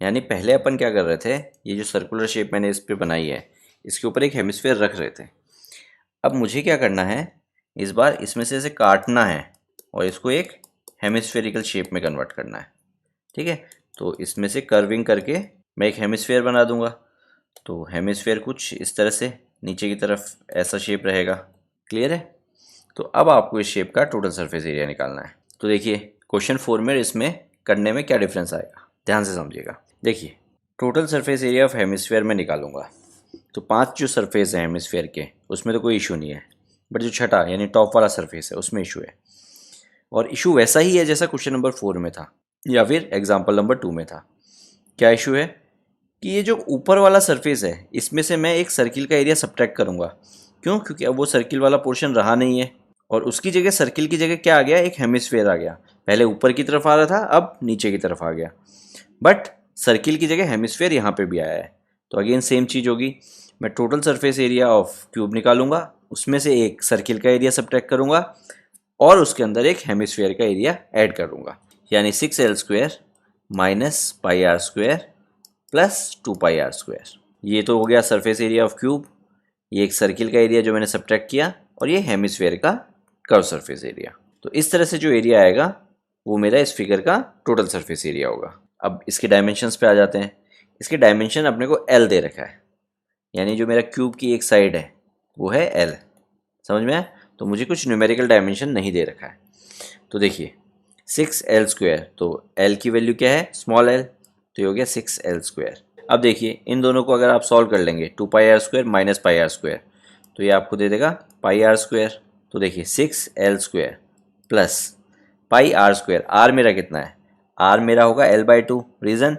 यानी पहले अपन क्या कर रहे थे, ये जो सर्कुलर शेप मैंने इस पे बनाई है इसके ऊपर एक हेमिस्फेयर रख रहे थे। अब मुझे क्या करना है, इस बार इसमें से इसे काटना है और इसको एक हेमिस्फेरिकल शेप में कन्वर्ट करना है। ठीक है, तो इसमें से कर्विंग करके मैं एक हेमिस्फेयर बना दूंगा। तो हेमिस्फेयर कुछ इस तरह से नीचे की तरफ ऐसा शेप रहेगा। क्लियर है? तो अब आपको इस शेप का टोटल सरफेस एरिया निकालना है। तो देखिए क्वेश्चन 4 में इसमें करने में क्या डिफरेंस आएगा, ध्यान से समझिएगा। देखिए total surface area of hemisphere में निकालूंगा तो 5 जो सरफेस है हेमिस्फेयर के उसमें तो कोई इशू नहीं है, बट जो छठा यानी टॉप वाला सरफेस है उसमें इशू है। और इशू वैसा ही है जैसा क्वेश्चन नंबर 4 में था या फिर एग्जाम्पल नंबर 2 में था। क्या इशू है कि ये जो ऊपर वाला सरफेस है इसमें से मैं एक सर्किल का एरिया सब्ट्रैक्ट करूंगा। क्यों? क्योंकि अब वो सर्किल वाला पोर्शन रहा नहीं है और उसकी जगह सर्किल की जगह क्या आ गया? एक हेमिस्फेयर आ गया। पहले ऊपर की तरफ आ रहा था, अब नीचे की तरफ आ गया, बट सर्किल की जगह हेमिस्फेयर यहाँ पे भी आया है। तो अगेन सेम चीज़ होगी, मैं total surface area of cube निकालूंगा, उसमें से एक सर्किल का एरिया सब्ट्रैक्ट करूंगा और उसके अंदर एक हेमिस्फेयर का एरिया ऐड करूंगा। यानी 6L² minus πr² plus 2πr²। ये तो हो गया सरफेस एरिया ऑफ क्यूब, ये एक सर्किल का एरिया जो मैंने सब्ट्रैक्ट किया, और ये हेमिस्फेयर का कर्व सरफेस एरिया। तो इस तरह से जो एरिया आएगा वो मेरा इस फिगर का टोटल सरफेस एरिया होगा। अब इसके डायमेंशंस पे आ जाते हैं। इसके डायमेंशन अपने को L दे रखा है, यानी जो मेरा क्यूब की एक साइड है वो है L। समझ में आया? तो मुझे कुछ न्यूमेरिकल डायमेंशन नहीं दे रखा है। तो देखिए 6L², तो L की वैल्यू क्या है? स्मॉल l, तो ये हो गया 6L²। अब देखिए इन दोनों को अगर आप सॉल्व कर लेंगे 2πr² माइनस πr², तो ये आपको दे देगा πr²। तो देखिए 6L² प्लस πr², r मेरा कितना है? r मेरा होगा L/2। रीज़न,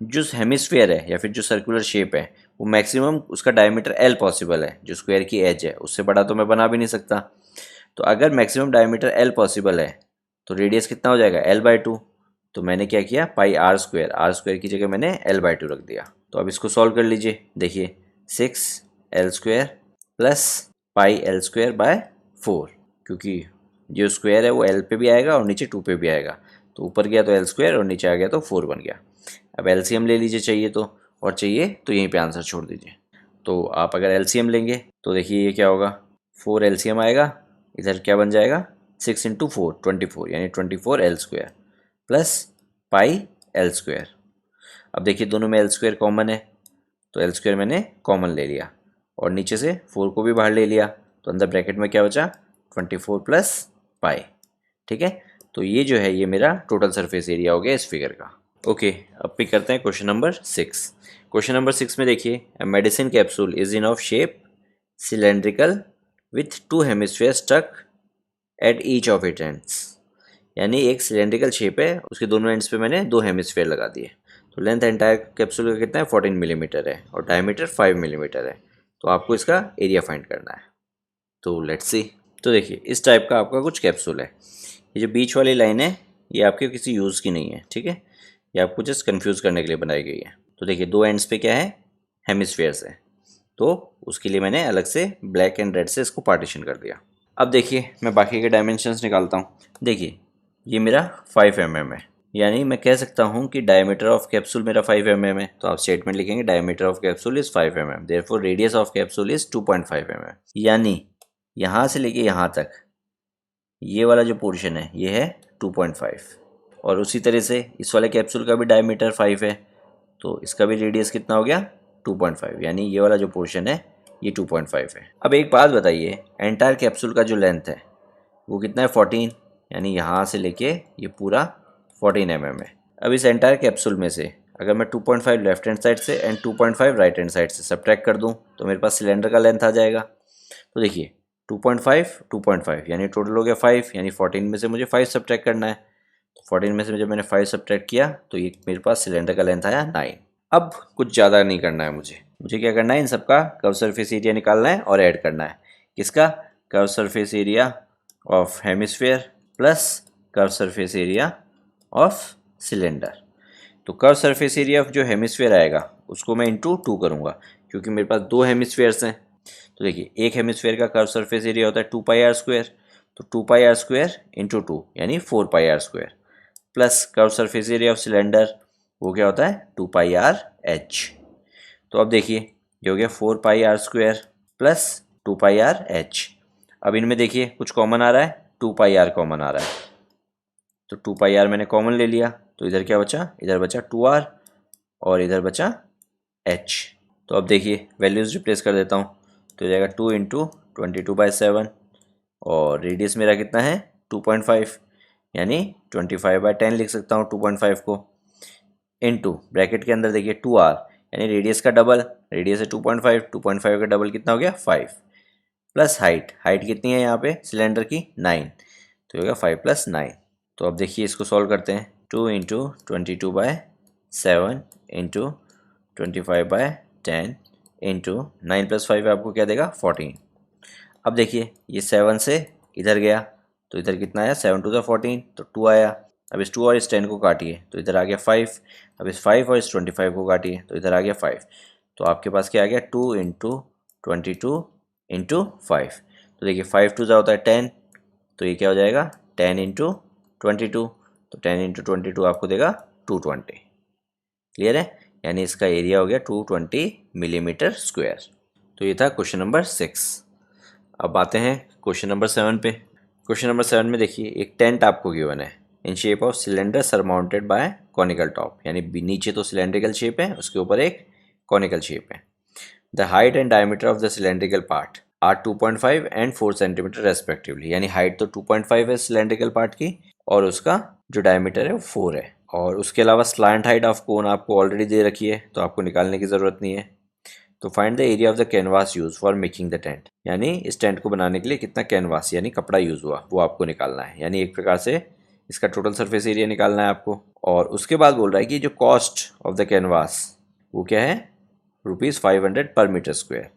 जो हेमिस्फेयर है या फिर जो सर्कुलर शेप है वो मैक्सिमम उसका डायमीटर L पॉसिबल है, जो स्क्वायर की एज है, उससे बड़ा तो मैं बना भी नहीं सकता। तो अगर मैक्सिमम डायमीटर L पॉसिबल है तो रेडियस कितना हो जाएगा? L/2। तो मैंने क्या किया? r² की जगह मैंने L/2 रख दिया। तो अब इसको सॉल्व कर लीजिए। देखिए 6L² प्लस πL²/4, क्योंकि जो स्क्वायर है वो L पे भी आएगा और नीचे 2 पे भी आएगा। तो ऊपर गया तो L² और नीचे आ गया तो 4 बन गया। अब LCM ले लीजिए चाहिए तो, और चाहिए तो यहीं पे आंसर छोड़ दीजिए। तो आप अगर LCM लेंगे तो देखिए ये क्या होगा? 4 LCM आएगा, इधर क्या बन जाएगा? 6 इंटू 4 24, यानी 24L² प्लस πL²। अब देखिए दोनों में L² कॉमन है, तो L² मैंने कॉमन ले लिया और नीचे से 4 को भी बाहर ले लिया, तो अंदर ब्रैकेट में क्या बचा? 24 प्लस पाई। ठीक है, तो ये जो है ये मेरा टोटल सरफेस एरिया हो गया इस फिगर का। ओके, अब पिक करते हैं क्वेश्चन नंबर 6। क्वेश्चन नंबर 6 में देखिए, a medicine capsule is in of shape cylindrical with two hemisphere stuck at each of it ends. यानी एक सिलेंड्रिकल शेप है, उसके दोनों एंड्स पे मैंने दो हेमिस्फीयर लगा दिए। तो लेंथ एंटायर कैप्सूल का कितना है, 14 मिलीमीटर है और डायमीटर 5 मिलीमीटर है। तो आपको इसका एरिया फाइंड करना है। तो लेट्स सी। तो देखिए, इस टाइप का आपका कुछ कैप्सूल है। ये जो बीच वाली लाइन है, ये आपके किसी यूज़ की नहीं है, ठीक है। ये आपको जस्ट कंफ्यूज करने के लिए बनाई गई है। तो देखिए, दो एंड्स पे क्या है, हेमिस्फीयर्स है। तो उसके लिए मैंने अलग से ब्लैक एंड रेड से इसको पार्टीशन कर दिया। अब देखिए, मैं बाकी के डायमेंशंस निकालता हूँ। देखिए, ये मेरा 5 mm है, यानी मैं कह सकता हूँ कि डायमीटर ऑफ कैप्सूल मेरा 5 mm है। तो आप स्टेटमेंट लिखेंगे diameter of capsule is 5 mm, therefore radius of capsule is 2.5 mm। यानी यहाँ से लेके यहाँ तक ये वाला जो पोर्शन है ये है 2.5। और उसी तरह से इस वाले कैप्सूल का भी डायमीटर 5 है, तो इसका भी रेडियस कितना हो गया, 2.5। यानी ये वाला जो पोर्शन है ये 2.5 है। अब एक बात बताइए, एंटायर कैप्सूल का जो लेंथ है वो कितना है, 14। यानी यहाँ से लेके ये पूरा 14 mm है। अब इस एंटायर कैप्सूल में से अगर मैं 2.5 लेफ्ट हैंड साइड से एंड 2.5 राइट हैंड साइड से सब्ट्रैक्ट कर दूँ तो मेरे पास सिलेंडर का लेंथ आ जाएगा। तो देखिए, 2.5 यानी टोटल हो गया 5, यानी 14 में से मुझे 5 सब्ट्रैक्ट करना है। तो 14 में से जब मैंने 5 सब्ट्रैक्ट किया तो ये मेरे पास सिलेंडर का लेंथ आया 9। अब कुछ ज़्यादा नहीं करना है मुझे क्या करना है, इन सबका कर्व सरफेस एरिया निकालना है और ऐड करना है। किसका, curve surface area of hemisphere plus curve surface area of cylinder. तो कर्व सरफेस एरिया ऑफ जो हेमिस्फीयर आएगा उसको मैं इंटू 2 करूँगा, क्योंकि मेरे पास दो हेमिस्फीयर्स हैं। तो देखिए, एक हेमिस्फीयर का कर्व सरफेस एरिया होता है 2πr²। तो 2πr² इंटू 2 यानी 4πr² plus curve surface area of cylinder, वो क्या होता है, 2πrh। तो अब देखिए, ये हो गया 4πr² प्लस 2πrh। अब इनमें देखिए कुछ कॉमन आ रहा है, 2πr कॉमन आ रहा है। तो 2πr मैंने कॉमन ले लिया, तो इधर क्या बचा, इधर बचा 2r और इधर बचा h। तो अब देखिए, वैल्यूज़ रिप्लेस कर देता हूँ। तो हो जाएगा 2 इंटू 22/7 और रेडियस मेरा कितना है, 2.5, यानी 25/10 लिख सकता हूँ 2.5 को। इंटू ब्रैकेट के अंदर देखिए 2r, यानी रेडियस का डबल, रेडियस है 2.5, 2.5 का डबल कितना हो गया 5, प्लस हाइट, हाइट कितनी है यहाँ पे सिलेंडर की 9, तो होगा 5 + 9। तो अब देखिए, इसको सॉल्व करते हैं। 2 इंटू 22/7 इंटू 25/10 इंटू 9 + 5 आपको क्या देगा, 14। अब देखिए, ये 7 से इधर गया तो इधर कितना आया, 7 × 2 = 14, तो 2 आया। अब इस 2 और इस 10 को काटिए तो इधर आ गया 5। अब इस 5 और इस 25 को काटिए तो इधर आ गया 5। तो आपके पास क्या आ गया, 2 इंटू 22 इंटू 5। तो देखिए, 5 2 होता है 10, तो ये क्या हो जाएगा, 10 इंटू 22। तो 10 इंटू 22 आपको देगा 220। क्लियर है, यानी इसका एरिया हो गया 220 मिलीमीटर स्क्वायर। तो ये था क्वेश्चन नंबर 6। अब आते हैं क्वेश्चन नंबर 7 पे। क्वेश्चन नंबर 7 में देखिए, एक टेंट आपको गिवन है in shape of cylinder surmounted by conical top, यानी नीचे तो सिलेंड्रिकल शेप है, उसके ऊपर एक कॉनिकल शेप है। The height and diameter of the cylindrical part are 2.5 and 4 centimetre respectively. यानी हाइट तो 2.5 है सिलेंड्रिकल पार्ट की और उसका जो डायमीटर है वो 4 है। और उसके अलावा स्लैंट हाइट ऑफ कोन आपको ऑलरेडी दे रखी है, तो आपको निकालने की ज़रूरत नहीं है। तो find the area of the canvas use for making the tent, यानी इस टेंट को बनाने के लिए कितना कैनवास यानी कपड़ा यूज़ हुआ वो आपको निकालना है। यानी एक प्रकार से इसका टोटल सरफेस एरिया निकालना है आपको। और उसके बाद बोल रहा है कि जो कॉस्ट ऑफ द कैनवास वो क्या है, ₹500 पर मीटर स्क्वायर,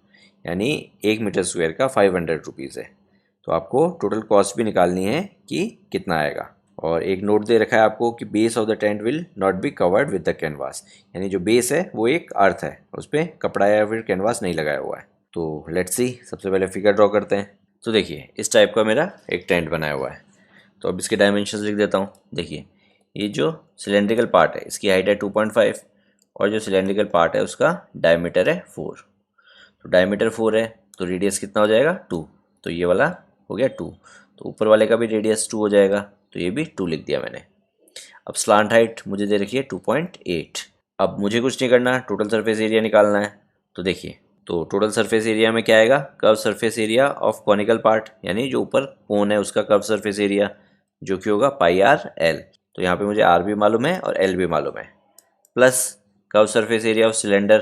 यानी 1 मीटर स्क्वायर का 500 रुपीज़ है। तो आपको टोटल कॉस्ट भी निकालनी है कि कितना आएगा। और एक नोट दे रखा है आपको कि base of the tent will not be covered with the canvas, यानी जो बेस है वो एक अर्थ है, उस पर कपड़ा या फिर कैनवास नहीं लगाया हुआ है। तो लेट्स सी, सबसे पहले फिगर ड्रॉ करते हैं। तो देखिए, इस टाइप का मेरा एक टेंट बनाया हुआ है। तो अब इसके डायमेंशंस लिख देता हूँ। देखिए, ये जो सिलेंड्रिकल पार्ट है इसकी हाइट है 2.5 और जो सिलेंड्रिकल पार्ट है उसका डायमीटर है 4। तो डायमीटर 4 है तो रेडियस कितना हो जाएगा, 2। तो ये वाला हो गया 2, तो ऊपर वाले का भी रेडियस 2 हो जाएगा, तो ये भी 2 लिख दिया मैंने। अब स्लांट हाइट मुझे दे रखी है 2.8। अब मुझे कुछ नहीं करना, टोटल सरफेस एरिया निकालना है। तो देखिए, तो टोटल सरफेस एरिया में क्या आएगा, curve surface area of conical part, यानी जो ऊपर कोन है उसका कर्व सरफेस एरिया, जो कि होगा πr/l। तो यहाँ पे मुझे आर भी मालूम है और एल भी मालूम है, plus curve surface area of cylinder,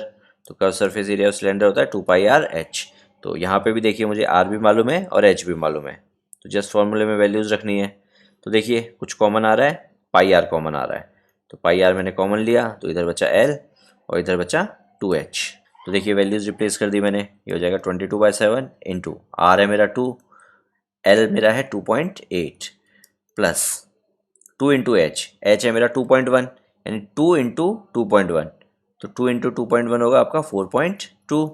तो curve surface area of cylinder होता है 2πr/h। तो यहाँ पे भी देखिए मुझे आर भी मालूम है और एच भी मालूम है, तो जस्ट फॉर्मूले में वैल्यूज़ रखनी है। तो देखिए कुछ कॉमन आ रहा है, पाई आर कॉमन आ रहा है, तो पाई आर मैंने कॉमन लिया, तो इधर बचा एल और इधर बचा 2h। तो देखिए वैल्यूज़ रिप्लेस कर दी मैंने, ये हो जाएगा 22/7 इंटू आर है मेरा 2, एल मेरा है 2.8 प्लस 2 इंटू एच है मेरा 2.1, यानी 2 इंटू 2.1, तो 2 इंटू 2.1 होगा आपका 4.2।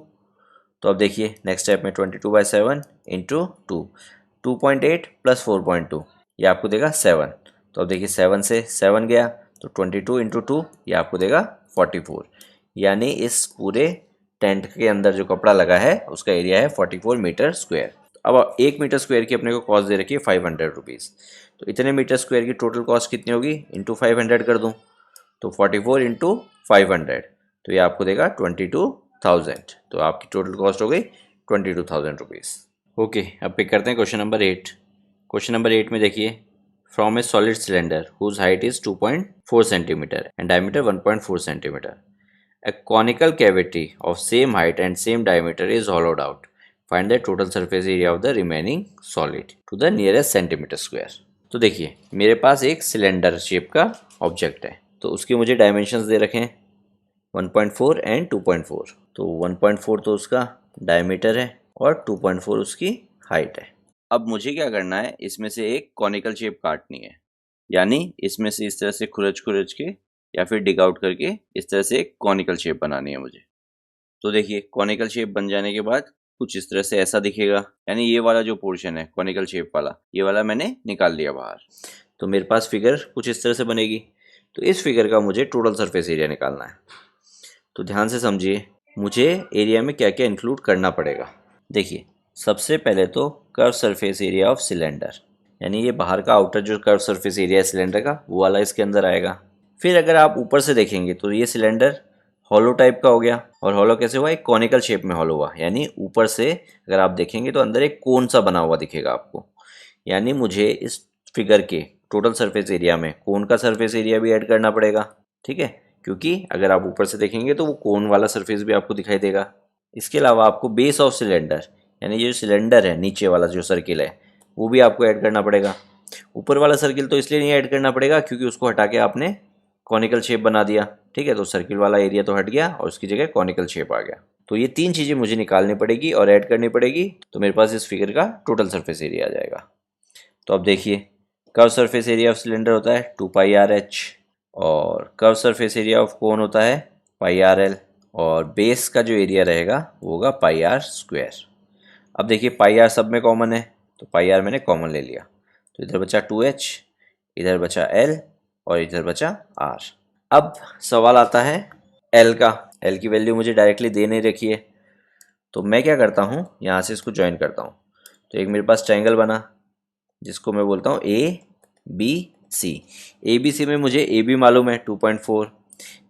तो अब देखिए नेक्स्ट स्टेप में 22/7 इंटू 2.8 प्लस 4.2, ये आपको देगा 7। तो अब देखिए 7 से 7 गया, तो 22 इंटू 2 ये आपको देगा 44, यानी इस पूरे टेंट के अंदर जो कपड़ा लगा है उसका एरिया है 44 मीटर स्क्वायर। अब 1 मीटर स्क्वायर की अपने को कॉस्ट दे रखी है 500 रुपीज़, तो इतने मीटर स्क्वायर की टोटल कॉस्ट कितनी होगी, इंटू 500 कर दूँ, तो 44 इंटू 500, तो ये आपको देगा 22,000। तो आपकी टोटल कॉस्ट हो गई 22,000 रुपीज़। ओके, अब पिक करते हैं क्वेश्चन नंबर 8। क्वेश्चन नंबर 8 में देखिए, from a solid cylinder whose height is 2.4 centimetre and diameter 1.4 centimetre, a conical cavity of same height and same diameter is hollowed out. Find the total surface area of the remaining solid to the nearest centimeter square. तो देखिए मेरे पास एक cylinder shape का object है, तो उसके मुझे dimensions दे रखे हैं 1.4 एंड 2.4। तो 1.4 तो उसका डायमीटर है और 2.4 उसकी हाइट है। अब मुझे क्या करना है, इसमें से एक कॉनिकल शेप काटनी है, यानी इसमें से इस तरह से खुरच खुरच के या फिर डिग आउट करके इस तरह से एक कॉनिकल शेप बनानी है मुझे। तो देखिए कॉनिकल शेप बन जाने के बाद कुछ इस तरह से ऐसा दिखेगा, यानी ये वाला जो पोर्शन है कॉनिकल शेप वाला, ये वाला मैंने निकाल लिया बाहर। तो मेरे पास फिगर कुछ इस तरह से बनेगी। तो इस फिगर का मुझे टोटल सरफेस एरिया निकालना है। तो ध्यान से समझिए मुझे एरिया में क्या क्या इंक्लूड करना पड़ेगा। देखिए सबसे पहले तो curve surface area of cylinder, यानी ये बाहर का आउटर जो कर्व सरफेस एरिया है सिलेंडर का, वो वाला इसके अंदर आएगा। फिर अगर आप ऊपर से देखेंगे तो ये सिलेंडर हॉलो टाइप का हो गया, और हॉलो कैसे हुआ, एक कॉनिकल शेप में हॉलो हुआ, यानी ऊपर से अगर आप देखेंगे तो अंदर एक कोन सा बना हुआ दिखेगा आपको। यानी मुझे इस फिगर के टोटल सरफेस एरिया में कोन का सरफेस एरिया भी ऐड करना पड़ेगा, ठीक है, क्योंकि अगर आप ऊपर से देखेंगे तो वो कोन वाला सरफेस भी आपको दिखाई देगा। इसके अलावा आपको बेस ऑफ सिलेंडर, यानी ये जो सिलेंडर है नीचे वाला जो सर्किल है, वो भी आपको ऐड करना पड़ेगा। ऊपर वाला सर्किल तो इसलिए नहीं ऐड करना पड़ेगा क्योंकि उसको हटा के आपने कॉनिकल शेप बना दिया, ठीक है, तो सर्किल वाला एरिया तो हट गया और उसकी जगह कॉनिकल शेप आ गया। तो ये तीन चीज़ें मुझे निकालनी पड़ेगी और ऐड करनी पड़ेगी, तो मेरे पास इस फिगर का टोटल सरफेस एरिया आ जाएगा। तो अब देखिए curve surface area of cylinder होता है 2πr/h, और curve surface area of cone होता है πr/l, और बेस का जो एरिया रहेगा वो होगा πr²। अब देखिए πr सब में कॉमन है, तो πr मैंने कॉमन ले लिया, तो इधर बचा 2h, इधर बचा l और इधर बचा r। अब सवाल आता है l का। l की वैल्यू मुझे डायरेक्टली दे नहीं रखी है, तो मैं क्या करता हूँ, यहाँ से इसको ज्वाइन करता हूँ। तो एक मेरे पास ट्रायंगल बना जिसको मैं बोलता हूँ ABC। ABC में मुझे AB मालूम है 2.4,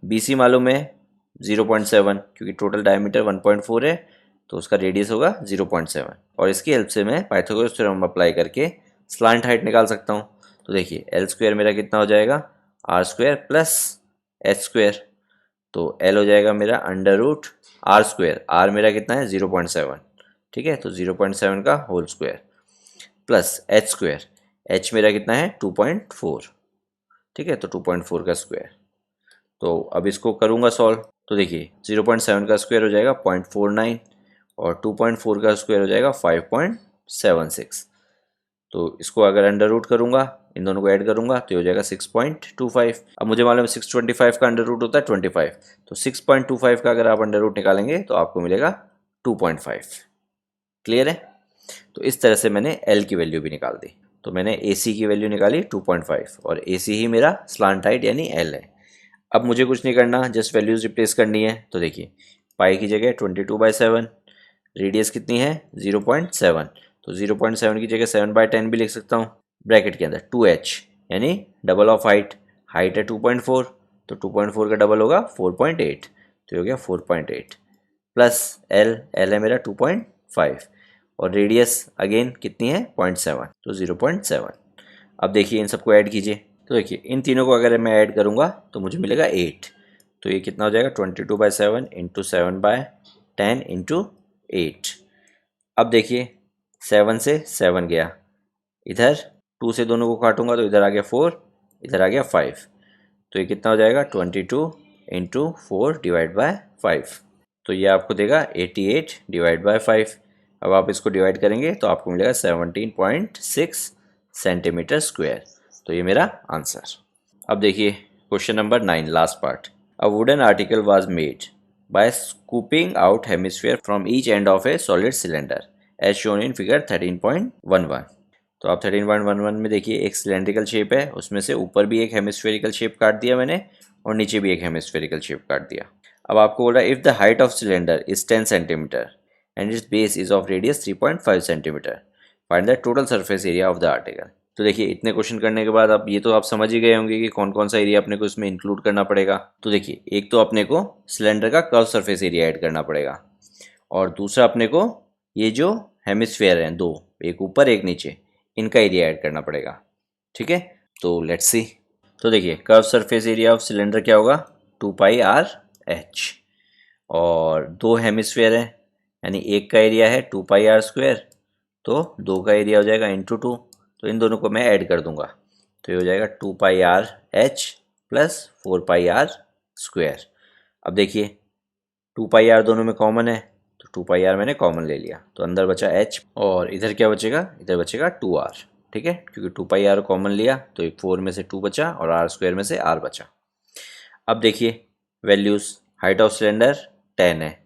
BC मालूम है 0.7, क्योंकि टोटल डायमीटर 1.4 है तो उसका रेडियस होगा 0.7, और इसकी हेल्प से मैं पाइथागोरस थ्योरम अप्लाई करके स्लांट हाइट निकाल सकता हूँ। तो देखिए l² मेरा कितना हो जाएगा, r² प्लस h², तो l हो जाएगा मेरा √r², r मेरा कितना है 0.7, ठीक है, तो 0.7 का whole square plus h², h मेरा कितना है 2.4, ठीक है, तो 2.4 का स्क्वायर। तो अब इसको करूँगा सॉल्व, तो देखिए 0.7 का स्क्वायर हो जाएगा 0.49 और 2.4 का स्क्वायर हो जाएगा 5.76। तो इसको अगर अंडर रूट करूँगा, इन दोनों को ऐड करूँगा तो ये हो जाएगा 6.25। अब मुझे मालूम है 625 का अंडर रूट होता है 25, तो 6.25 का अगर आप अंडर रूट निकालेंगे तो आपको मिलेगा 2.5। क्लियर है? तो इस तरह से मैंने L की वैल्यू भी निकाल दी। तो मैंने AC की वैल्यू निकाली 2.5 और AC ही मेरा स्लांट हाइट यानी L है। अब मुझे कुछ नहीं करना, जस्ट वैल्यूज रिप्लेस करनी है। तो देखिए पाई की जगह 22/7, रेडियस कितनी है 0.7, तो 0.7 की जगह 7/10 भी लिख सकता हूँ। ब्रैकेट के अंदर 2h यानी डबल ऑफ हाइट, हाइट है 2.4, तो 2.4 का डबल होगा 4.8, तो ये हो गया 4.8 प्लस L है मेरा 2.5 और रेडियस अगेन कितनी है 0.7, तो 0.7। अब देखिए इन सबको ऐड कीजिए, तो देखिए इन तीनों को अगर मैं ऐड करूँगा तो मुझे मिलेगा 8। तो ये कितना हो जाएगा 22/7 इंटू 7/10 इंटू 8। अब देखिए 7 से 7 गया, इधर 2 से दोनों को काटूंगा तो इधर आ गया 4, इधर आ गया 5। तो ये कितना हो जाएगा 22 इंटू 4 डिवाइड बाय 5। तो ये आपको देगा 88 डिवाइड बाय 5। अब आप इसको डिवाइड करेंगे तो आपको मिलेगा 17.6 सेंटीमीटर स्क्वायर। तो ये मेरा आंसर। अब देखिए question number 9 last part. A wooden article was made by scooping out hemisphere from each end of a solid cylinder as shown in figure 13.11। तो आप 13.11 में देखिए एक सिलेंड्रिकल शेप है, उसमें से ऊपर भी एक हेमिस्फेरिकल शेप काट दिया मैंने और नीचे भी एक हेमिस्फेरिकल शेप काट दिया। अब आपको बोल रहा है if the height of cylinder is 10 centimetre and it's base is of radius 3.5 centimetre, find the total surface area of the article. तो देखिए इतने क्वेश्चन करने के बाद अब ये तो आप समझ ही गए होंगे कि कौन कौन सा एरिया अपने को इसमें इंक्लूड करना पड़ेगा। तो देखिए एक तो अपने को सिलेंडर का कर्व सरफेस एरिया ऐड करना पड़ेगा, और दूसरा अपने को ये जो हेमिस्फेयर हैं दो, एक ऊपर एक नीचे, इनका एरिया ऐड करना पड़ेगा। ठीक है, तो लेट्स सी। तो देखिए curve surface area of cylinder क्या होगा 2πr/h, और दो हेमिस्फेयर है यानी एक का एरिया है 2πr², तो दो का एरिया हो जाएगा इंटू 2। तो इन दोनों को मैं ऐड कर दूंगा तो ये हो जाएगा 2πr/h प्लस 4πr²। अब देखिए 2πr दोनों में कॉमन है तो 2πr मैंने कॉमन ले लिया, तो अंदर बचा h और इधर क्या बचेगा, इधर बचेगा 2r। ठीक है, क्योंकि 2πr कॉमन लिया तो ये 4 में से 2 बचा और r² में से r बचा। अब देखिए वैल्यूज़, हाइट ऑफ सिलेंडर 10 है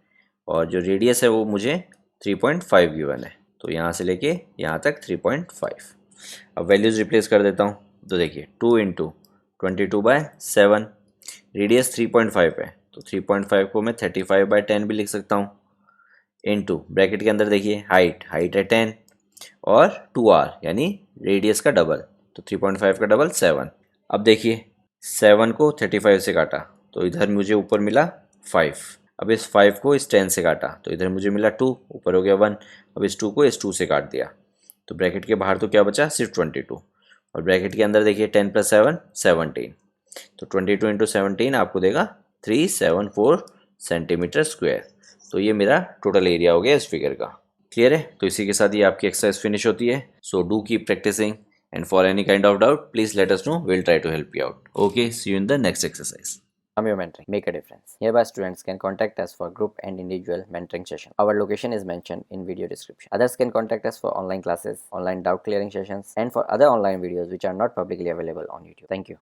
और जो रेडियस है वो मुझे 3.5 गिवन है, तो यहाँ से लेके यहाँ तक 3.5। अब वैल्यूज़ रिप्लेस कर देता हूँ। तो देखिए 2 इंटू 22/7, रेडियस 3.5 है तो 3.5 को मैं 35/10 भी लिख सकता हूँ, इनटू ब्रैकेट के अंदर देखिए हाइट है 10 और 2r यानी रेडियस का डबल, तो 3.5 का डबल 7। अब देखिए 7 को 35 से काटा तो इधर मुझे ऊपर मिला 5। अब इस 5 को इस 10 से काटा तो इधर मुझे मिला 2, ऊपर हो गया 1। अब इस 2 को इस 2 से काट दिया तो ब्रैकेट के बाहर तो क्या बचा, सिर्फ 22, और ब्रैकेट के अंदर देखिए 10 + 7 17। तो 22 इंटू 17 आपको देगा 374 सेंटीमीटर स्क्वायर। तो ये मेरा टोटल एरिया हो गया इस फिगर का। क्लियर है, तो इसी के साथ ये आपकी एक्सरसाइज फिनिश होती है। So do keep practising and for any kind of doubt please let us know, will try to help you out. Okay, see you in the next exercise. Your mentoring make a difference. Hereby students can contact us for group and individual mentoring session. Our location is mentioned in video description. Others can contact us for online classes, online doubt clearing sessions, and for other online videos which are not publicly available on YouTube. Thank you.